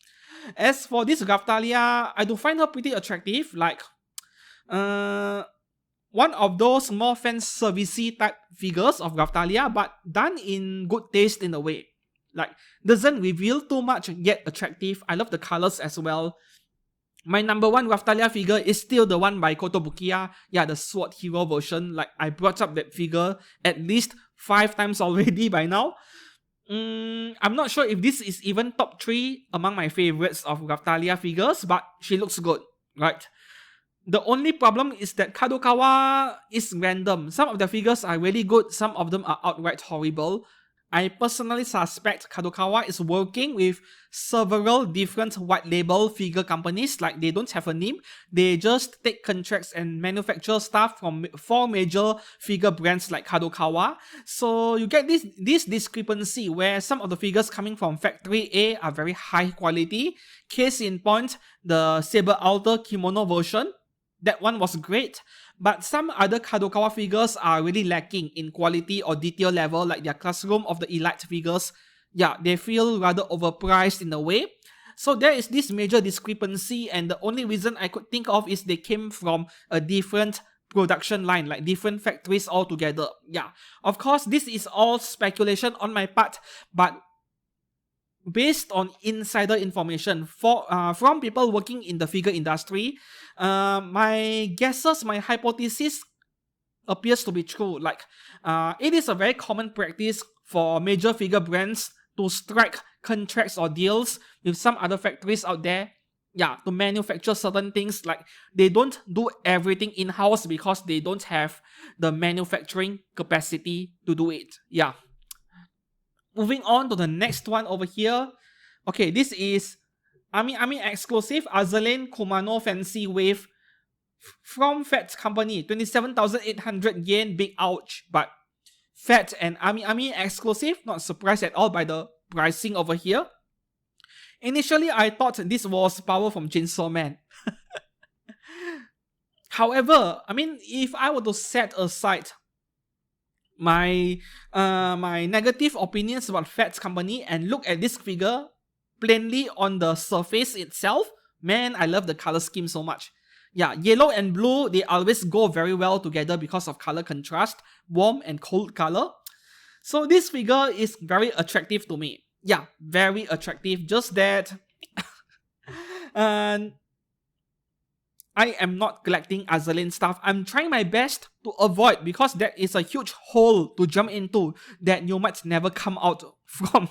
As for this Raphtalia, I do find her pretty attractive. Like, one of those more fan servicey type figures of Raphtalia, but done in good taste in a way. Like, doesn't reveal too much yet attractive. I love the colors as well. My number one Raphtalia figure is still the one by Kotobukiya. Yeah, the Sword Hero version. Like, I brought up that figure at least 5 times already by now. I'm not sure if this is even top 3 among my favorites of Raphtalia figures, but she looks good, right? The only problem is that Kadokawa is random. Some of the figures are really good, some of them are outright horrible. I personally suspect Kadokawa is working with several different white label figure companies. Like, they don't have a name. They just take contracts and manufacture stuff from 4 major figure brands like Kadokawa. So you get this discrepancy where some of the figures coming from Factory A are very high quality. Case in point, the Saber Alter Kimono version. That one was great. But some other Kadokawa figures are really lacking in quality or detail level, like their Classroom of the Elite figures. Yeah, they feel rather overpriced in a way. So there is this major discrepancy, and the only reason I could think of is they came from a different production line, like different factories altogether. Yeah, of course, this is all speculation on my part, but based on insider information from people working in the figure industry, my guesses, my hypothesis appears to be true. Like, it is a very common practice for major figure brands to strike contracts or deals with some other factories out there. Yeah, to manufacture certain things. Like, they don't do everything in-house because they don't have the manufacturing capacity to do it. Yeah. Moving on to the next one over here. Okay, this is AmiAmi exclusive Azur Lane Kumano Fancy Wave from Fat Company. 27,800 yen, big ouch. But Fat and AmiAmi exclusive, not surprised at all by the pricing over here. Initially, I thought this was Power from Chainsaw Man. However, I mean, if I were to set aside my negative opinions about Fat Company and look at this figure plainly on the surface itself, man, I love the color scheme so much. Yeah, yellow and blue, they always go very well together because of color contrast, warm and cold color. So this figure is very attractive to me. Yeah, very attractive. Just that I am not collecting Azur Lane stuff. I'm trying my best to avoid, because that is a huge hole to jump into that you might never come out from.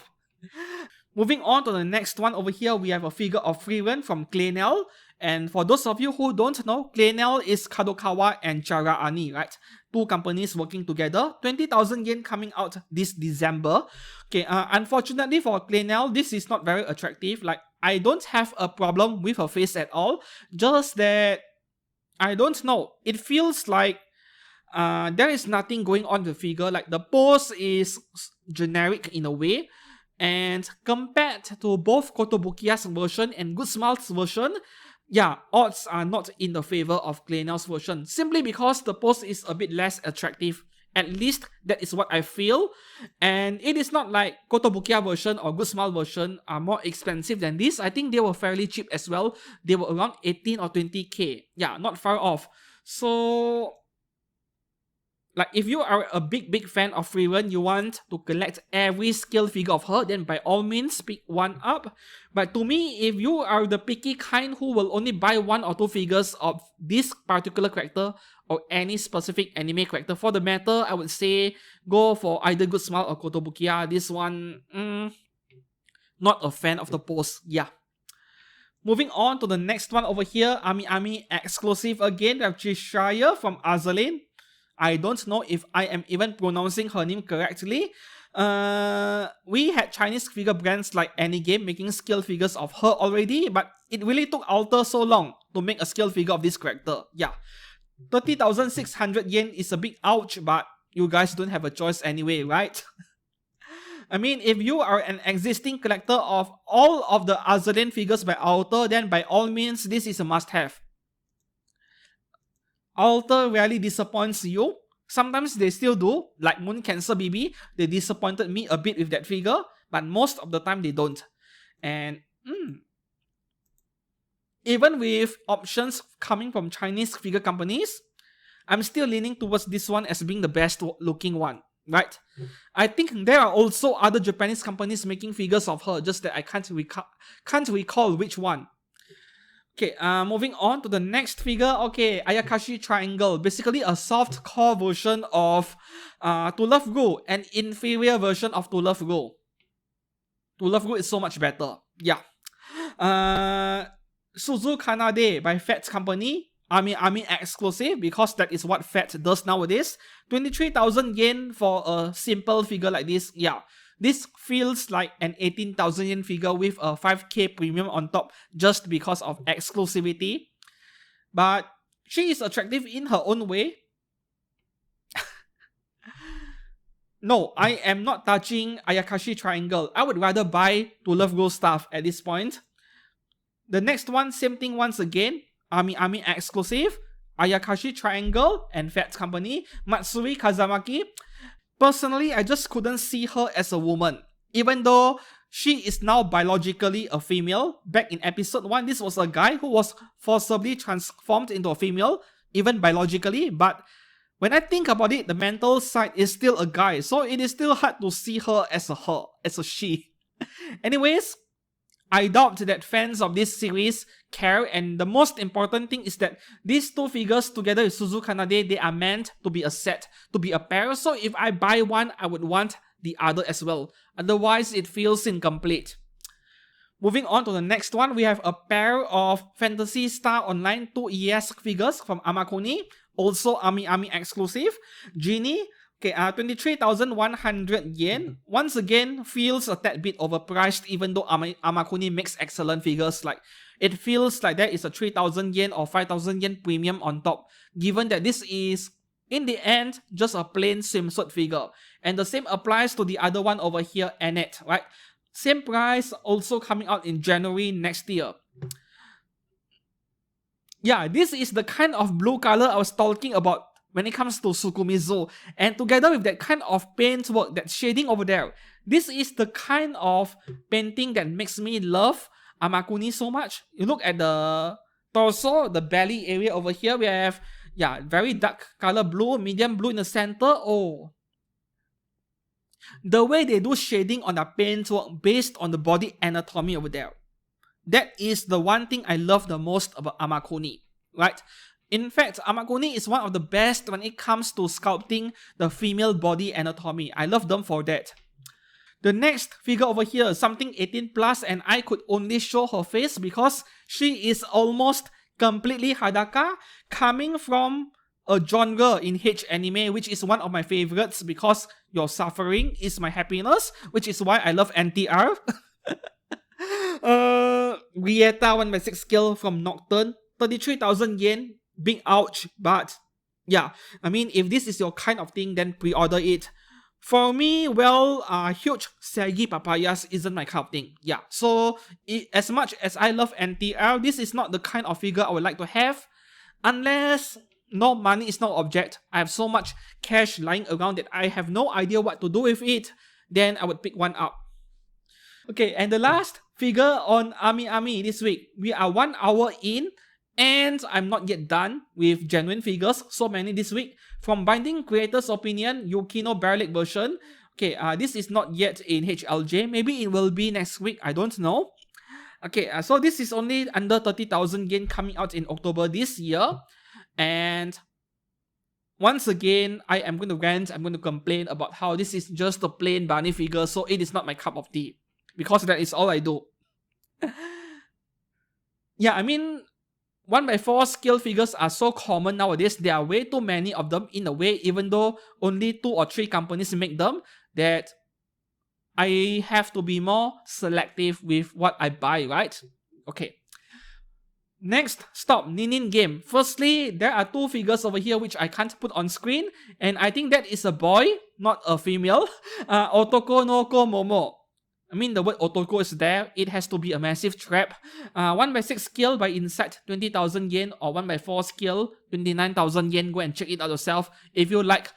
Moving on to the next one over here, we have a figure of Freeran from Claynel. And for those of you who don't know, Claynel is Kadokawa and Chara Ani, right? Two companies working together. 20,000 yen coming out this December. Okay, unfortunately for Claynel, this is not very attractive. Like, I don't have a problem with her face at all. Just that, I don't know. It feels like there is nothing going on with the figure. Like, the pose is generic in a way. And compared to both Kotobukiya's version and Good Smile's version, yeah, odds are not in the favor of Claynel's version, simply because the pose is a bit less attractive. At least that is what I feel. And it is not like Kotobukiya version or Good Smile version are more expensive than this. I think they were fairly cheap as well. They were around 18 or 20k. Yeah, not far off. So, like, if you are a big fan of Freeran, you want to collect every scale figure of her, then by all means pick one up. But to me, if you are the picky kind who will only buy 1 or 2 figures of this particular character or any specific anime character, for the matter, I would say go for either Good Smile or Kotobukiya. This one, not a fan of the pose. Yeah. Moving on to the next one over here, AmiAmi exclusive again. We have Cheshire from Azur Lane. I don't know if I am even pronouncing her name correctly. We had Chinese figure brands like Nin-Nin-Game making scale figures of her already, but it really took Alter so long to make a scale figure of this character. Yeah, 30,600 yen is a big ouch, but you guys don't have a choice anyway, right? I mean, if you are an existing collector of all of the Azur Lane figures by Alter, then by all means, this is a must-have. Alter rarely disappoints you. Sometimes they still do, like Moon Cancer BB. They disappointed me a bit with that figure, but most of the time they don't. And even with options coming from Chinese figure companies, I'm still leaning towards this one as being the best looking one, right? I think there are also other Japanese companies making figures of her, just that I can't recall which one. Okay, moving on to the next figure. Okay, Ayakashi Triangle. Basically a soft core version of To Love Ru, an inferior version of To Love Ru. To Love Ru is so much better. Yeah. Suzu Kanade by Fat Company. AmiAmi exclusive, because that is what Fat does nowadays. 23,000 yen for a simple figure like this. Yeah. This feels like an 18,000 yen figure with a 5k premium on top just because of exclusivity. But she is attractive in her own way. No, I am not touching Ayakashi Triangle. I would rather buy To Love Ru stuff at this point. The next one, same thing once again. AmiAmi exclusive, Ayakashi Triangle and Fat Company, Matsuri Kazamaki. Personally, I just couldn't see her as a woman. Even though she is now biologically a female. Back in episode 1, this was a guy who was forcibly transformed into a female, even biologically. But when I think about it, the mental side is still a guy. So it is still hard to see her as a she. Anyways, I doubt that fans of this series care, and the most important thing is that these two figures together with Suzu Kanade, they are meant to be a set, to be a pair. So if I buy one, I would want the other as well. Otherwise, it feels incomplete. Moving on to the next one, we have a pair of Fantasy Star Online 2 ES figures from Amakuni, also AmiAmi exclusive. Genie. Okay, 23,100 yen. Once again, feels a tad bit overpriced, even though Amakuni makes excellent figures. Like, it feels like there is a 3,000 yen or 5,000 yen premium on top, given that this is, in the end, just a plain swimsuit figure. And the same applies to the other one over here, Annette, right? Same price, also coming out in January next year. Yeah, this is the kind of blue color I was talking about when it comes to Sukumizu, and together with that kind of paintwork, that shading over there, this is the kind of painting that makes me love Amakuni so much. You look at the torso, the belly area over here, we have, yeah, very dark color blue, medium blue in the center. Oh, the way they do shading on the paintwork based on the body anatomy over there, that is the one thing I love the most about Amakuni. right? In fact, Amakuni is one of the best when it comes to sculpting the female body anatomy. I love them for that. The next figure over here, something 18 plus, and I could only show her face because she is almost completely Hadaka, coming from a genre in H anime, which is one of my favorites because your suffering is my happiness, which is why I love NTR. Rieta 1/6 scale from Nocturne, 33,000 yen, big ouch, but yeah, I mean, if this is your kind of thing, then pre-order it. For me, well, huge saggy papayas isn't my kind of thing. Yeah, so as much as I love NTR, this is not the kind of figure I would like to have, unless no money is no object. I have so much cash lying around that I have no idea what to do with it, then I would pick one up. Okay, and the last figure on AmiAmi this week. We are 1 hour in, and I'm not yet done with genuine figures, so many this week. From Binding Creator's Opinion, Yukino Barrelek version. Okay, this is not yet in HLJ. Maybe it will be next week, I don't know. Okay, so this is only under 30,000 yen, coming out in October this year. And once again, I am going to rant, I'm going to complain about how this is just a plain bunny figure, so it is not my cup of tea. Because that is all I do. Yeah, I mean, 1x4 scale figures are so common nowadays. There are way too many of them in a way, even though only 2 or 3 companies make them, that I have to be more selective with what I buy, right? Okay. Next stop, Nin-Nin-Game. Firstly, there are 2 figures over here which I can't put on screen, and I think that is a boy, not a female. Otoko no Ko Momo. I mean, the word otoko is there. It has to be a massive trap. 1x6 scale by Insight, 20,000 yen, or 1x4 scale, 29,000 yen. Go and check it out yourself. If you like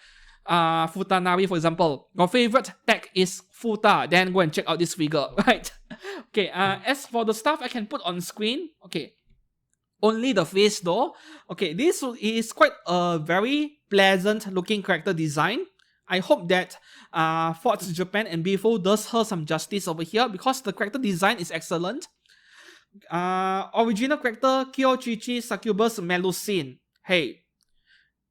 Futanari, for example, your favorite tag is Futa, then go and check out this figure, right? Okay, as for the stuff I can put on screen, okay, only the face though. Okay, this is quite a very pleasant looking character design. I hope that Forts Japan and Bifo does her some justice over here because the character design is excellent. Original character Kyochichi Succubus Melusine. Hey,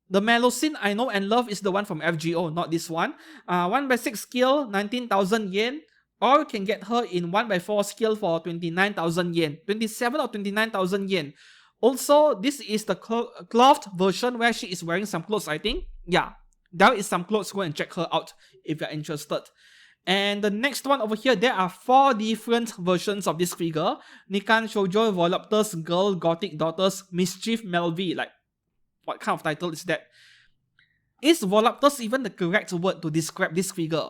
the Melusine I know and love is the one from FGO, not this one. 1x6 scale, 19,000 yen. Or you can get her in 1x4 scale for 29,000 yen. 27 or 29,000 yen. Also, this is the clothed version where she is wearing some clothes, I think. Yeah. There is some clothes, go and check her out if you're interested. And the next one over here, there are 4 different versions of this figure. Nikan Shoujo Voluptuous Girl Gothic Daughters Mischief Melvi. Like, what kind of title is that? Is voluptuous even the correct word to describe this figure?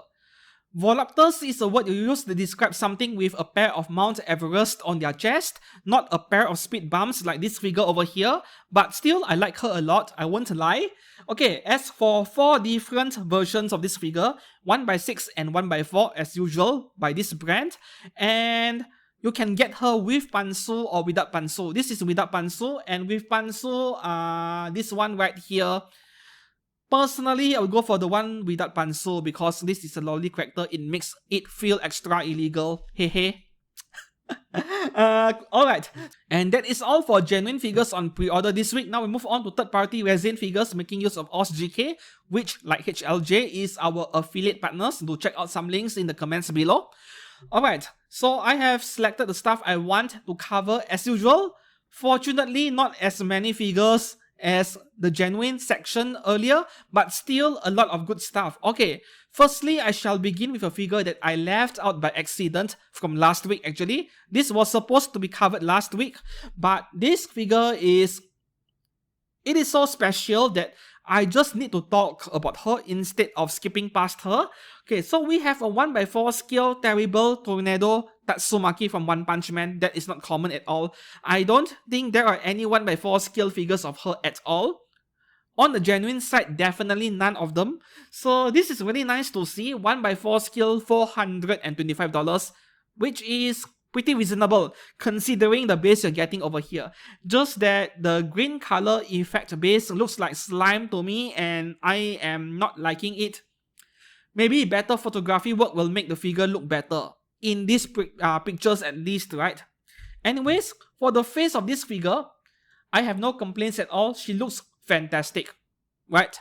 Voluptuous is a word you use to describe something with a pair of Mount Everest on their chest, not a pair of speed bumps like this figure over here, but still I like her a lot, I won't lie. Okay, as for 4 different versions of this figure, 1x6 and 1x4 as usual by this brand, and you can get her with pantsu or without pantsu. This is without pantsu, and with pantsu, this one right here. Personally, I would go for the one without pantsu because this is a lolly character. It makes it feel extra illegal. Hehe. Alright. And that is all for genuine figures on pre-order this week. Now we move on to third-party resin figures making use of OzGK, which, like HLJ, is our affiliate partners. Do check out some links in the comments below. Alright, so I have selected the stuff I want to cover as usual. Fortunately, not as many figures as the genuine section earlier, but still a lot of good stuff. Okay, firstly, I shall begin with a figure that I left out by accident from last week actually. This was supposed to be covered last week, but this figure is so special that I just need to talk about her instead of skipping past her. Okay, so we have a 1x4 scale Terrible Tornado Tatsumaki from One Punch Man. That is not common at all. I don't think there are any 1x4 scale figures of her at all. On the genuine side, definitely none of them. So this is really nice to see. 1x4 scale, $425, which is pretty reasonable considering the base you're getting over here. Just that the green color effect base looks like slime to me and I am not liking it. Maybe better photography work will make the figure look better. In these pictures at least, right? Anyways, for the face of this figure, I have no complaints at all. She looks fantastic, right?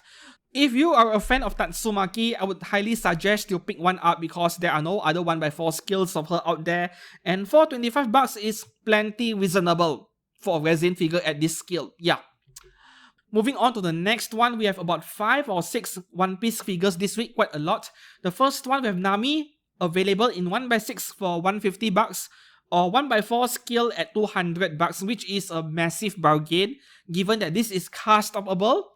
If you are a fan of Tatsumaki, I would highly suggest you pick one up because there are no other 1x4 skills of her out there, and for 25 bucks is plenty reasonable for a resin figure at this skill. Yeah. Moving on to the next one, we have about 5 or 6 One Piece figures this week, quite a lot. The first one, we have Nami, available in 1x6 for 150 bucks, or 1x4 skill at 200 bucks, which is a massive bargain, given that this is cast-upable.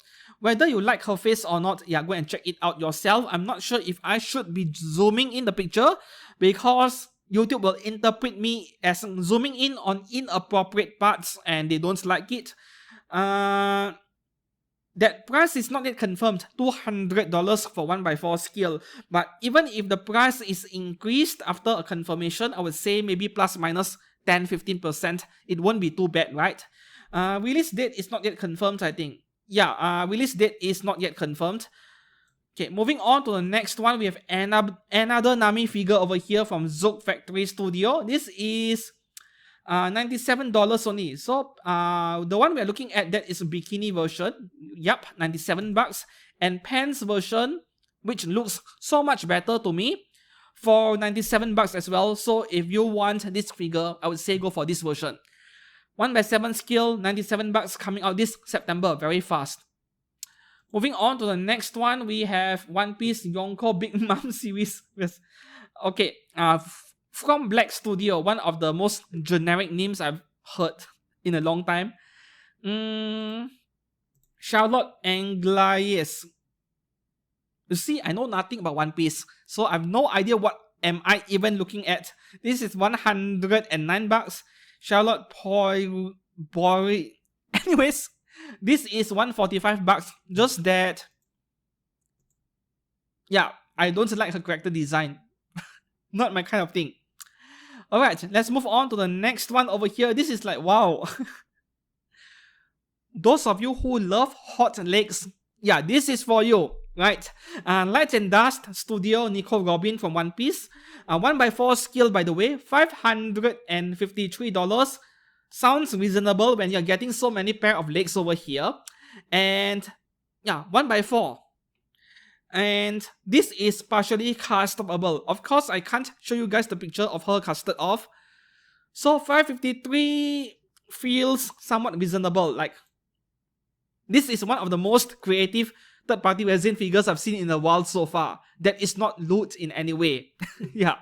Whether you like her face or not, yeah, go and check it out yourself. I'm not sure if I should be zooming in the picture, because YouTube will interpret me as zooming in on inappropriate parts and they don't like it. That price is not yet confirmed, $200 for 1x4 skill. But even if the price is increased after a confirmation, I would say maybe plus minus 10-15%. It won't be too bad, right? Release date is not yet confirmed, I think. Yeah, release date is not yet confirmed. Okay, moving on to the next one, we have another Nami figure over here from Zook Factory Studio. This is $97 only. So the one we are looking at, that is a bikini version. Yup, 97 bucks. And pants version, which looks so much better to me, for 97 bucks as well. So if you want this figure, I would say go for this version. 1x7 skill, 97 bucks, coming out this September, very fast. Moving on to the next one, we have One Piece Yonko Big Mom series. Okay, from Black Studio, one of the most generic names I've heard in a long time. Charlotte Anglais. You see, I know nothing about One Piece, so I have no idea what am I even looking at. This is 109 bucks. Charlotte Boy. Anyways, this is 145 bucks. Just that, yeah, I don't like her character design. Not my kind of thing. Alright, let's move on to the next one over here. This is like, wow. Those of you who love hot legs, yeah, this is for you, right? Light and Dust Studio Nico Robin from One Piece. 1x4 skill, by the way, $553. Sounds reasonable when you're getting so many pair of legs over here. And yeah, 1x4. And this is partially castable. Of course, I can't show you guys the picture of her casted off. So 553 feels somewhat reasonable. Like, this is one of the most creative third-party resin figures I've seen in a while so far. That is not loot in any way. Yeah.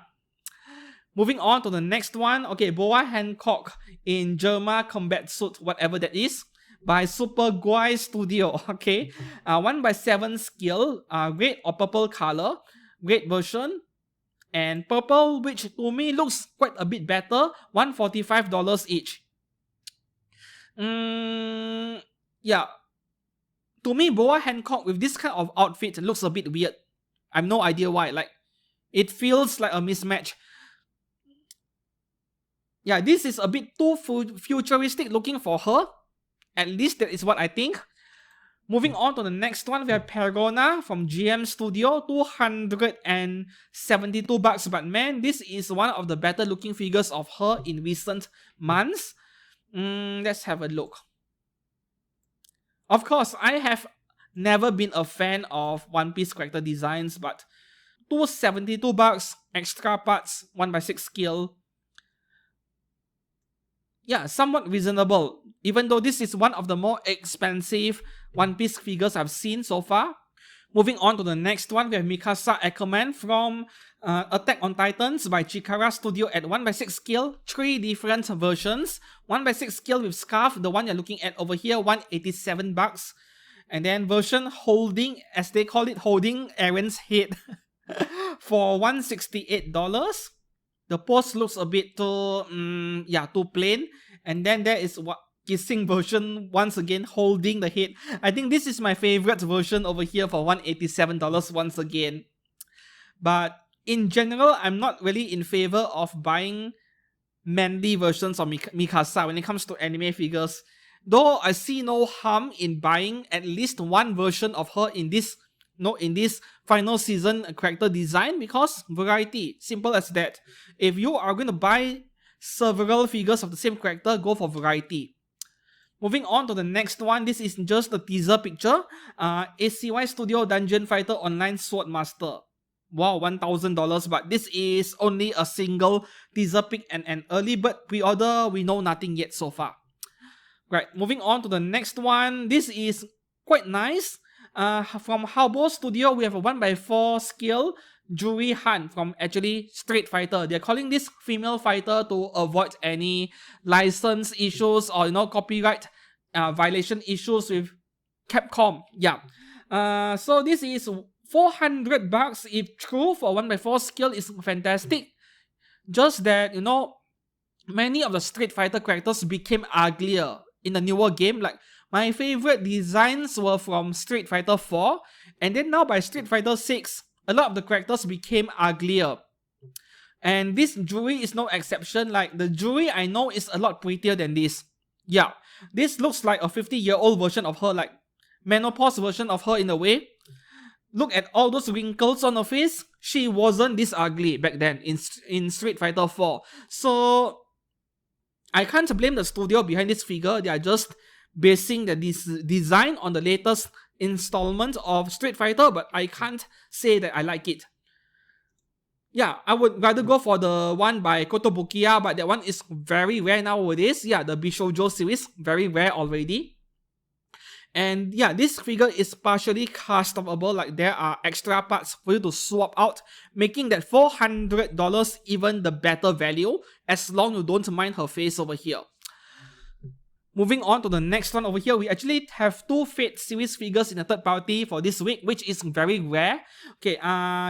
Moving on to the next one. Okay, Boa Hancock in Germa Combat Suit, whatever that is, by Super Guai Studio. Okay, 1x7 skill, red or purple color, red version, and purple, which to me looks quite a bit better, $145 each. Yeah, to me, Boa Hancock with this kind of outfit looks a bit weird. I have no idea why. Like, it feels like a mismatch. Yeah, this is a bit too futuristic looking for her. At least that is what I think. Moving on to the next one, we have Pergona from GM Studio, 272 bucks. But man, this is one of the better looking figures of her in recent months. Let's have a look. Of course, I have never been a fan of One Piece character designs, but 272 bucks, extra parts, 1x6 skill. Yeah, somewhat reasonable, even though this is one of the more expensive One Piece figures I've seen so far. Moving on to the next one, we have Mikasa Aquaman from Attack on Titans by Chikara Studio at 1x6 scale, 3 different versions. 1x6 scale with scarf, the one you're looking at over here, 187 bucks. And then version holding, as they call it, holding Aaron's head for $168. The pose looks a bit too, too plain. And then there is what kissing version, once again holding the head. I think this is my favorite version over here for $187 once again. But in general, I'm not really in favor of buying manly versions of Mikasa when it comes to anime figures. Though I see no harm in buying at least one version of her in this final season character design, because variety, simple as that. If you are going to buy several figures of the same character, go for variety. Moving on to the next one, this is just a teaser picture. ACY Studio Dungeon Fighter Online Sword Master. Wow, $1,000, but this is only a single teaser pic and an early bird pre-order. We know nothing yet so far. Right, moving on to the next one. This is quite nice. From Halbo Studio, we have a 1x4 skill Juri Han from actually Street Fighter. They're calling this female fighter to avoid any license issues or copyright violation issues with Capcom. Yeah. So this is $400 if true for 1x4 skill is fantastic. Just that many of the Street Fighter characters became uglier in the newer game. Like my favorite designs were from Street Fighter 4, and then now by Street Fighter 6, a lot of the characters became uglier. And this Juri is no exception. Like the Juri I know is a lot prettier than this. Yeah, this looks like a 50-year-old version of her, like menopause version of her in a way. Look at all those wrinkles on her face. She wasn't this ugly back then in Street Fighter 4. So I can't blame the studio behind this figure. They are just basing the design on the latest installment of Street Fighter, but I can't say that I like it. Yeah, I would rather go for the one by Kotobukiya, but that one is very rare nowadays. Yeah, the Bishoujo series, very rare already. And yeah, this figure is partially customable, like there are extra parts for you to swap out, making that $400 even the better value, as long as you don't mind her face over here. Moving on to the next one over here, we actually have two Fate series figures in the third party for this week, which is very rare. Okay,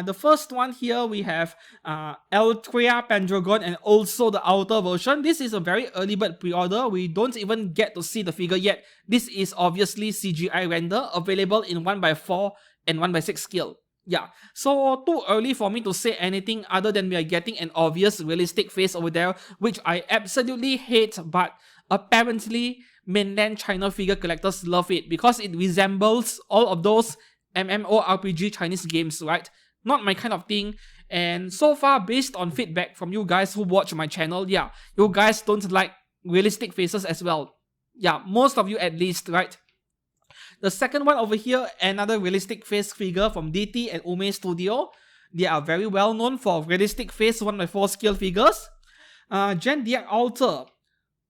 the first one here we have Eltria Pendragon and also the outer version. This is a very early bird pre-order. We don't even get to see the figure yet. This is obviously CGI render, available in 1x4 and 1x6 scale. Yeah, so too early for me to say anything other than we are getting an obvious realistic face over there, which I absolutely hate, but apparently mainland China figure collectors love it because it resembles all of those MMORPG Chinese games, right? Not my kind of thing. And so far, based on feedback from you guys who watch my channel, yeah, you guys don't like realistic faces as well. Yeah, most of you at least, right? The second one over here, another realistic face figure from DT and Ume Studio. They are very well known for realistic face 1x4 scale figures. Gen Diak Alter.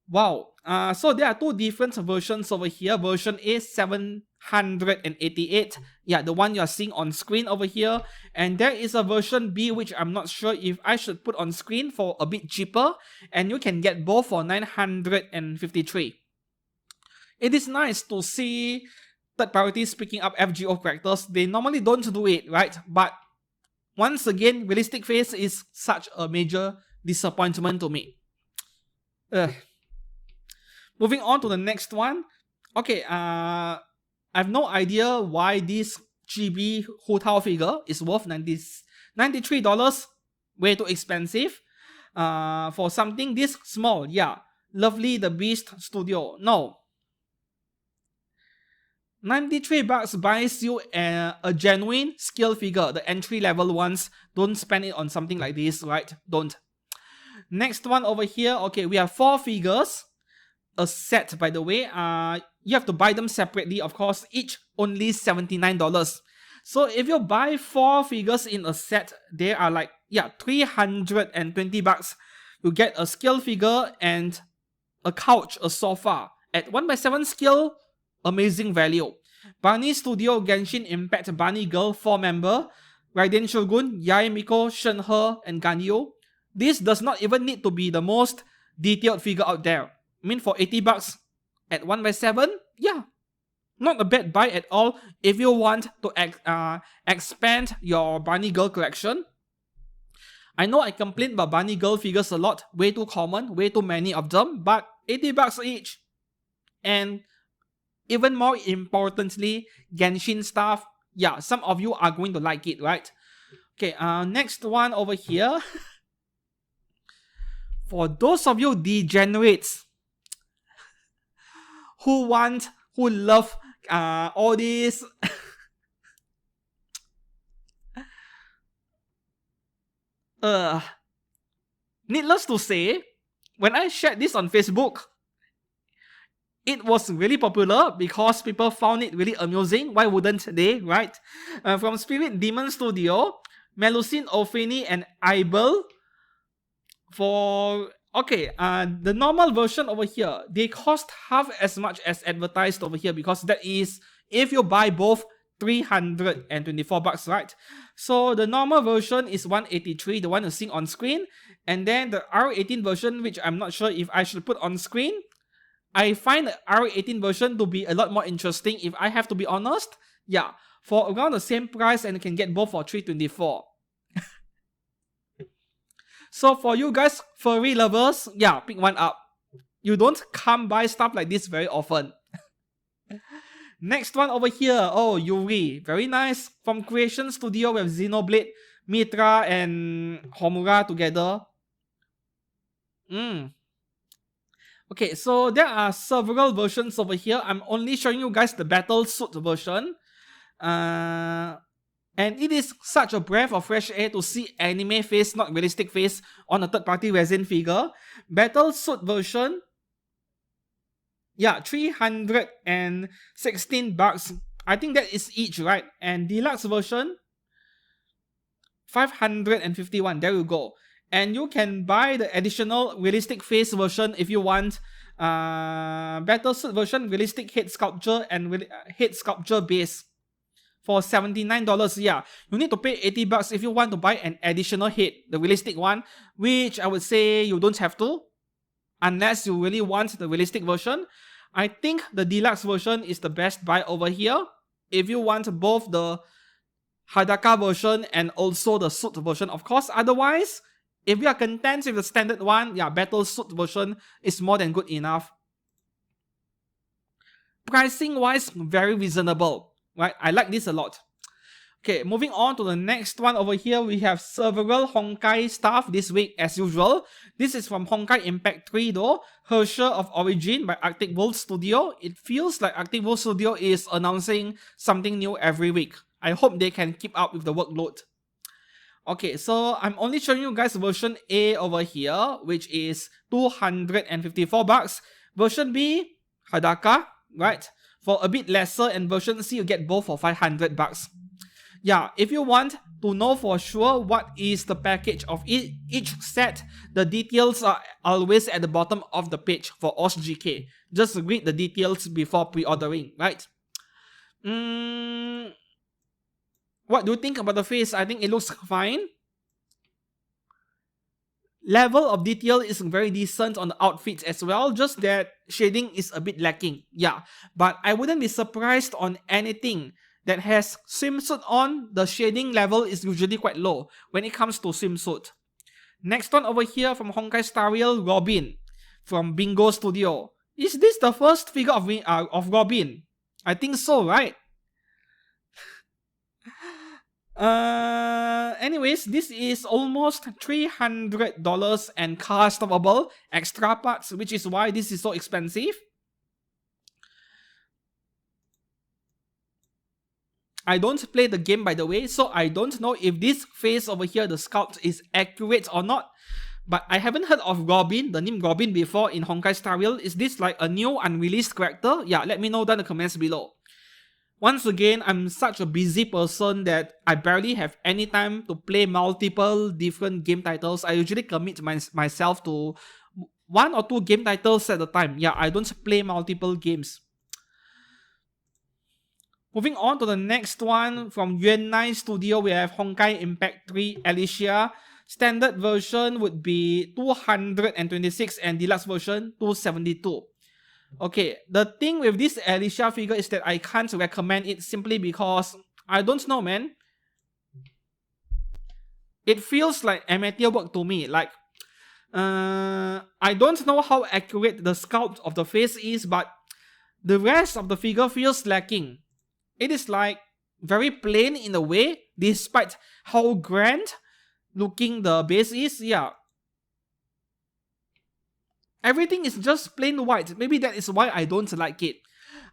Wow. So there are two different versions over here. Version A 788. Yeah, the one you are seeing on screen over here. And there is a version B which I'm not sure if I should put on screen for a bit cheaper. And you can get both for 953. It is nice to see third parties picking up FGO characters. They normally don't do it, right? But once again, realistic face is such a major disappointment to me. Moving on to the next one. Okay, I have no idea why this GB Hu Tao figure is worth $93. Way too expensive. For something this small. Yeah, Lovely the Beast Studio. No. $93 buys you a genuine skill figure. The entry level ones. Don't spend it on something like this, right? Don't. Next one over here. Okay, we have 4 figures. A set, by the way. You have to buy them separately, of course. Each only $79. So if you buy 4 figures in a set, they are like, yeah, $320. You get a skill figure and a couch, a sofa. At 1x7 skill, amazing value. Bunny Studio Genshin Impact Bunny Girl 4-member. Raiden Shogun, Yae Miko, Shenhe, and Ganyu. This does not even need to be the most detailed figure out there. I mean, for $80 at 1x7, yeah, not a bad buy at all if you want to expand your Bunny Girl collection. I know I complain about Bunny Girl figures a lot, way too common, way too many of them, but $80 each. And even more importantly, Genshin stuff, yeah, some of you are going to like it, right? Okay, next one over here. For those of you degenerates who love all this needless to say, when I shared this on Facebook, it was really popular because people found it really amusing. Why wouldn't they, right? From Spirit Demon Studio, Melusine, Ophini, and Ibel. For the normal version over here, they cost half as much as advertised over here, because that is if you buy both, 324 bucks, right? So the normal version is 183, the one you see on screen, and then the R18 version, which I'm not sure if I should put on screen. I find the R18 version to be a lot more interesting, if I have to be honest. Yeah, for around the same price, and you can get both for 324. So for you guys, furry lovers, yeah, pick one up. You don't come by stuff like this very often. Next one over here, oh, Yuri. Very nice. From Creation Studio with Xenoblade, Mitra, and Homura together. Okay, so there are several versions over here. I'm only showing you guys the Battle Suit version. And it is such a breath of fresh air to see anime face, not realistic face, on a third-party resin figure. Battle Suit version, yeah, 316 bucks. I think that is each, right? And deluxe version, 551. There you go. And you can buy the additional realistic face version if you want. Battle Suit version, realistic head sculpture and head sculpture base for $79. Yeah, you need to pay 80 bucks if you want to buy an additional head, the realistic one, which I would say you don't have to, unless you really want the realistic version. I think the deluxe version is the best buy over here, if you want both the Hadaka version and also the suit version, of course. Otherwise, if you are content with the standard one, yeah, Battle Suit version is more than good enough. Pricing wise, very reasonable, right? I like this a lot. Okay, moving on to the next one over here, we have several Honkai stuff this week as usual. This is from Honkai Impact 3 though, Herrscher of Origin by Arctic Wolf Studio. It feels like Arctic Wolf Studio is announcing something new every week. I hope they can keep up with the workload. Okay, so I'm only showing you guys version A over here, which is 254 bucks. Version B, Hadaka, right? For a bit lesser, and version C you get both for 500 bucks. Yeah, if you want to know for sure what is the package of each set, the details are always at the bottom of the page for OSGK. Just read the details before pre-ordering, right? What do you think about the face? I think it looks fine. Level of detail is very decent on the outfits as well, just that shading is a bit lacking. Yeah, but I wouldn't be surprised on anything that has swimsuit on. The shading level is usually quite low when it comes to swimsuit. Next one over here from Honkai Star Rail, Robin from Bingo Studio. Is this the first figure of Robin? I think so, right? Anyways, this is almost $300 and customable extra parts, which is why this is so expensive. I don't play the game, by the way, so I don't know if this face over here, the sculpt, is accurate or not. But I haven't heard of Robin, the name Robin, before in Honkai Star Rail. Is this like a new unreleased character? Yeah, let me know down in the comments below. Once again, I'm such a busy person that I barely have any time to play multiple different game titles. I usually commit myself to 1 or 2 game titles at a time. Yeah, I don't play multiple games. Moving on to the next one, from Yuan Studio, we have Honkai Impact 3 Alicia. Standard version would be 226 and deluxe version 272. Okay, the thing with this Alicia figure is that I can't recommend it simply because, I don't know, man. It feels like amateur work to me. Like, I don't know how accurate the sculpt of the face is, but the rest of the figure feels lacking. It is like very plain in a way, despite how grand looking the base is. Yeah, everything is just plain white. Maybe that is why I don't like it.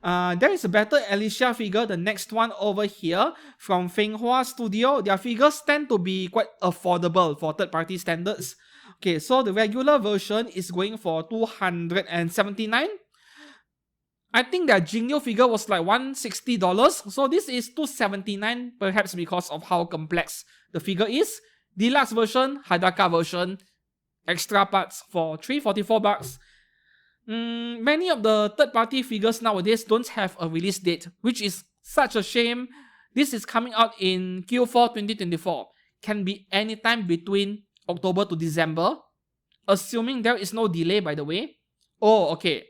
There is a better Alicia figure, the next one over here from Fenghua Studio. Their figures tend to be quite affordable for third-party standards. Okay, so the regular version is going for 279. I think their Jinryu figure was like $160. So this is $279, perhaps because of how complex the figure is. Deluxe version, Hadaka version, extra parts for $344. Many of the third-party figures nowadays don't have a release date, which is such a shame. This is coming out in Q4 2024. Can be anytime between October to December, assuming there is no delay, by the way. Oh, okay.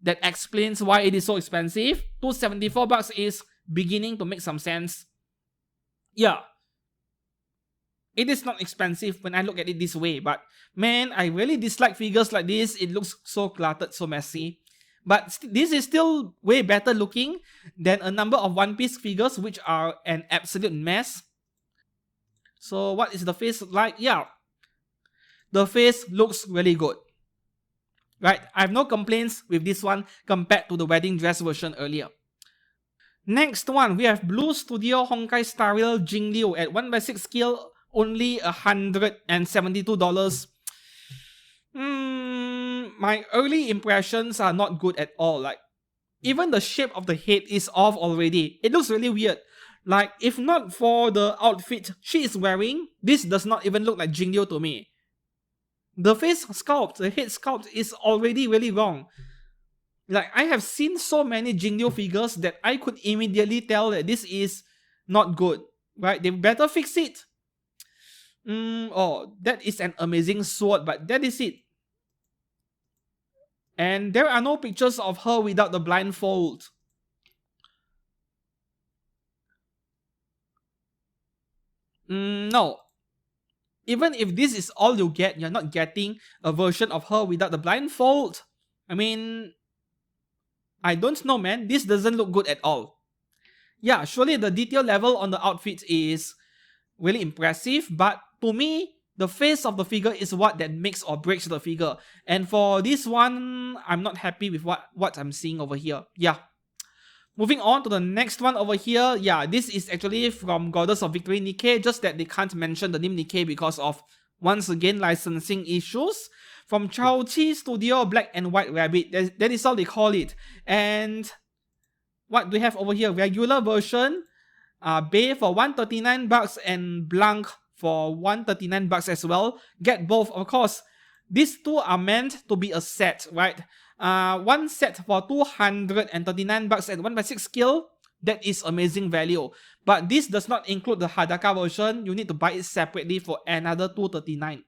That explains why it is so expensive. $274 is beginning to make some sense. Yeah. It is not expensive when I look at it this way, but man, I really dislike figures like this. It looks so cluttered, so messy. But this is still way better looking than a number of One Piece figures which are an absolute mess. So what is the face like? Yeah, the face looks really good. Right, I have no complaints with this one compared to the wedding dress version earlier. Next one, we have Blue Studio Honkai Star Rail Jinryu at 1/6 scale, only $172. My early impressions are not good at all. Like, even the shape of the head is off already. It looks really weird. Like, if not for the outfit she is wearing, this does not even look like Jinryu to me. The face sculpt, the head sculpt is already really wrong. Like, I have seen so many Jinryu figures that I could immediately tell that this is not good. Right? They better fix it. Oh, that is an amazing sword, but that is it. And there are no pictures of her without the blindfold. No. Even if this is all you get, you're not getting a version of her without the blindfold. I mean, I don't know, man. This doesn't look good at all. Yeah, surely the detail level on the outfit is really impressive, but to me, the face of the figure is what that makes or breaks the figure. And for this one, I'm not happy with what I'm seeing over here. Yeah. Moving on to the next one over here. Yeah, this is actually from Goddess of Victory Nikke, just that they can't mention the name Nikke because of, once again, licensing issues. From Chao-Chi Studio Black and White Rabbit. That is all they call it. And what do we have over here? Regular version. Bay for $139 and Blanc for $139 as well. Get both, of course. These two are meant to be a set, right? One set for $239 at 1/6 scale. That is amazing value. But this does not include the Hadaka version. You need to buy it separately for another $239.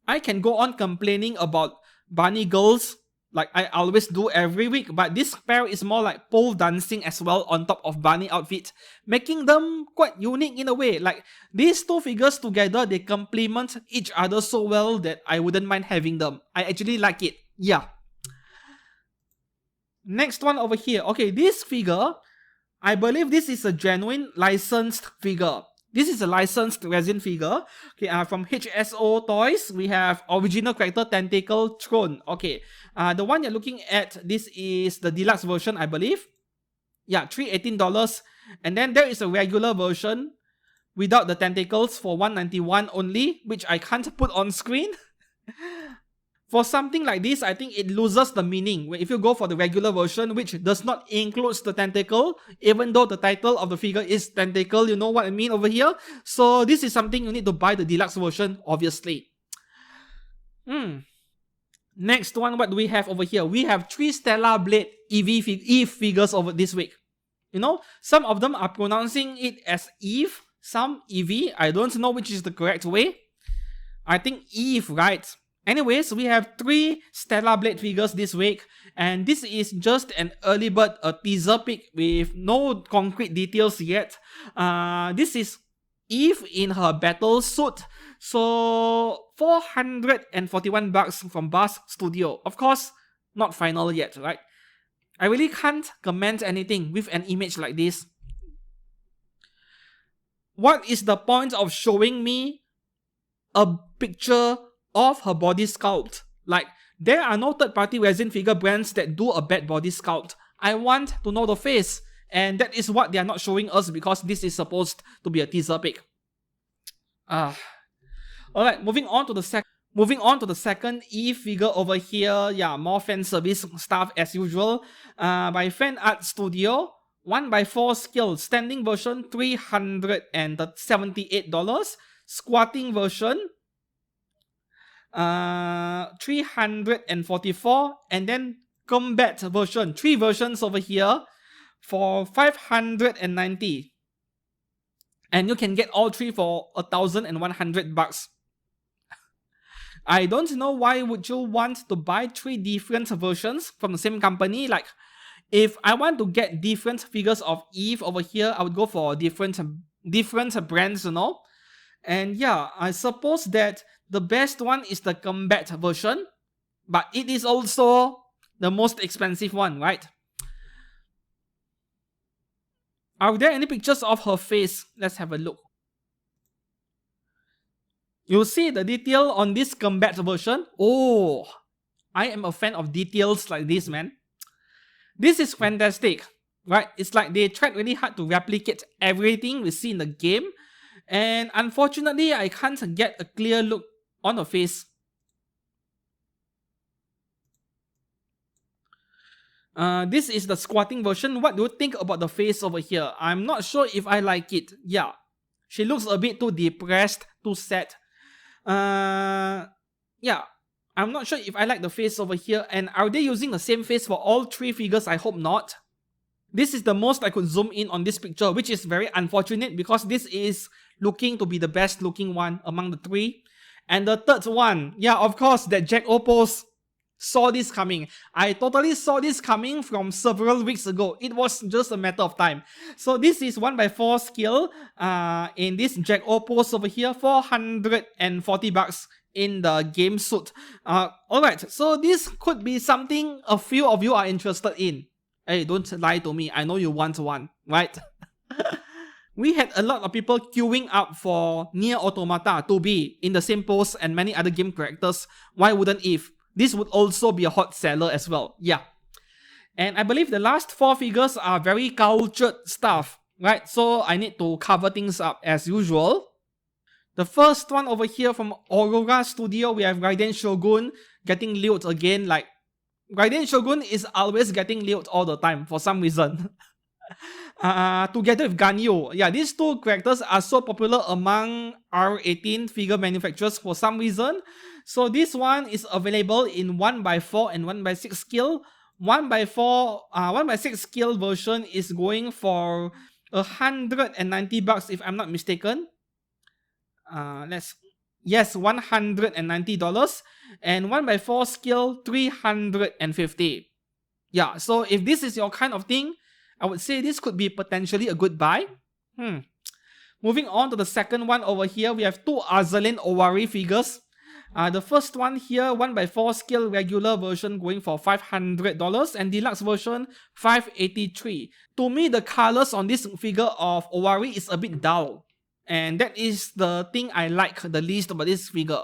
I can go on complaining about bunny girls like I always do every week, but this pair is more like pole dancing as well on top of bunny outfit, making them quite unique in a way. Like, these two figures together, they complement each other so well that I wouldn't mind having them. I actually like it. Yeah. Next one over here. Okay, this figure, I believe this is a genuine licensed figure. This is a licensed resin figure. Okay, from HSO Toys, we have original character Tentacle Throne. Okay, the one you're looking at, this is the deluxe version, I believe. Yeah, $318. And then there is a regular version without the tentacles for $191 only, which I can't put on screen. For something like this, I think it loses the meaning if you go for the regular version, which does not include the tentacle, even though the title of the figure is Tentacle, you know what I mean over here? So this is something you need to buy the deluxe version, obviously. Next one, what do we have over here? We have 3 Stellar Blade Eve figures over this week. You know, some of them are pronouncing it as Eve, some Eevee. I don't know which is the correct way. I think Eve, right? Anyways, we have 3 Stellar Blade figures this week, and this is just an early bird, a teaser pic with no concrete details yet. This is Eve in her battle suit, so $441 from Bass Studio. Of course, not final yet, right? I really can't comment anything with an image like this. What is the point of showing me a picture of her body sculpt? Like, there are no third-party resin figure brands that do a bad body sculpt. I want to know the face, and that is what they are not showing us because this is supposed to be a teaser pic. Alright, moving on to the second. Moving on to the second Eve figure over here. Yeah, more fan service stuff as usual. By Fan Art Studio. 1x4 scale standing version $378. Squatting version 344, and then combat version, 3 versions over here for 590. And you can get all 3 for $1,100. I don't know why would you want to buy 3 different versions from the same company. Like, if I want to get different figures of Eve over here, I would go for different brands, you know. And yeah, I suppose that the best one is the combat version, but it is also the most expensive one, right? Are there any pictures of her face? Let's have a look. You see the detail on this combat version? Oh, I am a fan of details like this, man. This is fantastic, right? It's like they tried really hard to replicate everything we see in the game. And unfortunately, I can't get a clear look on her face. This is the squatting version. What do you think about the face over here? I'm not sure if I like it. Yeah, she looks a bit too depressed, too sad. Yeah, I'm not sure if I like the face over here. And are they using the same face for all 3 figures? I hope not. This is the most I could zoom in on this picture, which is very unfortunate because this is looking to be the best looking one among the 3. And the third one, yeah, of course, that Jack Opos saw this coming. I totally saw this coming from several weeks ago. It was just a matter of time. So this is 1x4 scale in this Jack Opos over here, $440 in the game suit. Alright, so this could be something a few of you are interested in. Hey, don't lie to me. I know you want one, right? We had a lot of people queuing up for Nier Automata to be in the same pose and many other game characters. Why wouldn't Eve? This would also be a hot seller as well. Yeah. And I believe the last 4 figures are very cultured stuff, right? So I need to cover things up as usual. The first one over here from Aurora Studio, we have Raiden Shogun getting lewd again. Like, Raiden Shogun is always getting lewd all the time for some reason. Together with Ganyu. Yeah, these 2 characters are so popular among R18 figure manufacturers for some reason. So this one is available in 1x4 and 1x6 scale. 1x6 scale version is going for $190 if I'm not mistaken. Yes, $190. And 1x4 scale, $350. Yeah, so if this is your kind of thing, I would say this could be potentially a good buy. Moving on to the second one over here, we have 2 Azur Lane Owari figures. The first one here, 1x4 scale regular version going for $500 and deluxe version $583. To me, the colors on this figure of Owari is a bit dull. And that is the thing I like the least about this figure.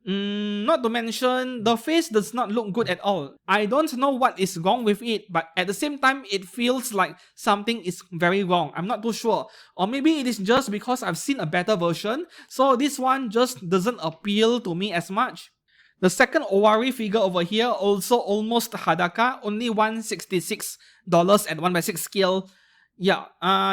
Not to mention, the face does not look good at all. I don't know what is wrong with it, but at the same time, it feels like something is very wrong. I'm not too sure. Or maybe it is just because I've seen a better version, so this one just doesn't appeal to me as much. The second Owari figure over here, also almost Hadaka, only $166 at 1x6 scale. Yeah,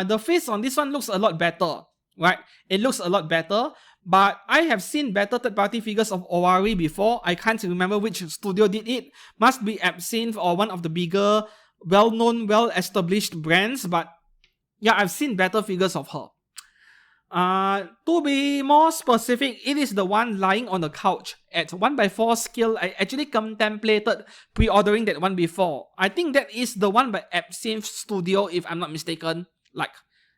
the face on this one looks a lot better, right? It looks a lot better. But I have seen better third-party figures of Owari before. I can't remember which studio did it. Must be Absinthe or one of the bigger, well-known, well-established brands. But yeah, I've seen better figures of her. To be more specific, it is the one lying on the couch at 1x4 scale. I actually contemplated pre-ordering that one before. I think that is the one by Absinthe Studio, if I'm not mistaken. Like,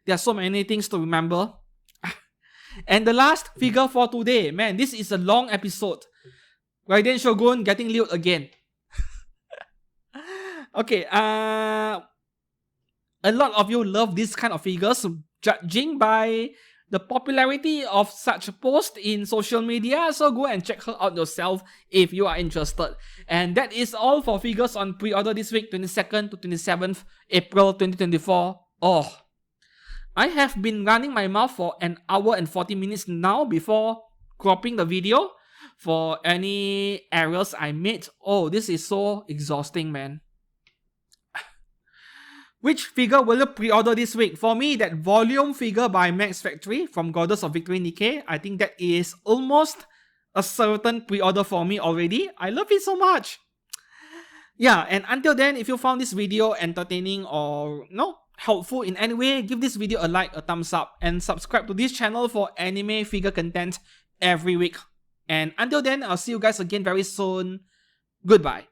there are so many things to remember. And the last figure for today, man, this is a long episode. Raiden Shogun getting lewd again. Okay, a lot of you love this kind of figures, judging by the popularity of such posts in social media, so go and check her out yourself if you are interested. And that is all for figures on pre-order this week, 22nd to 27th April 2024. Oh, I have been running my mouth for 1 hour and 40 minutes now before cropping the video. for any errors I made. Oh, this is so exhausting, man. Which figure will you pre-order this week? For me, that volume figure by Max Factory from Goddess of Victory Nikke, I think that is almost a certain pre-order for me already. I love it so much. Yeah, and until then, if you found this video entertaining or helpful in any way, give this video a like, a thumbs up, and subscribe to this channel for anime figure content every week. And until then, I'll see you guys again very soon. Goodbye.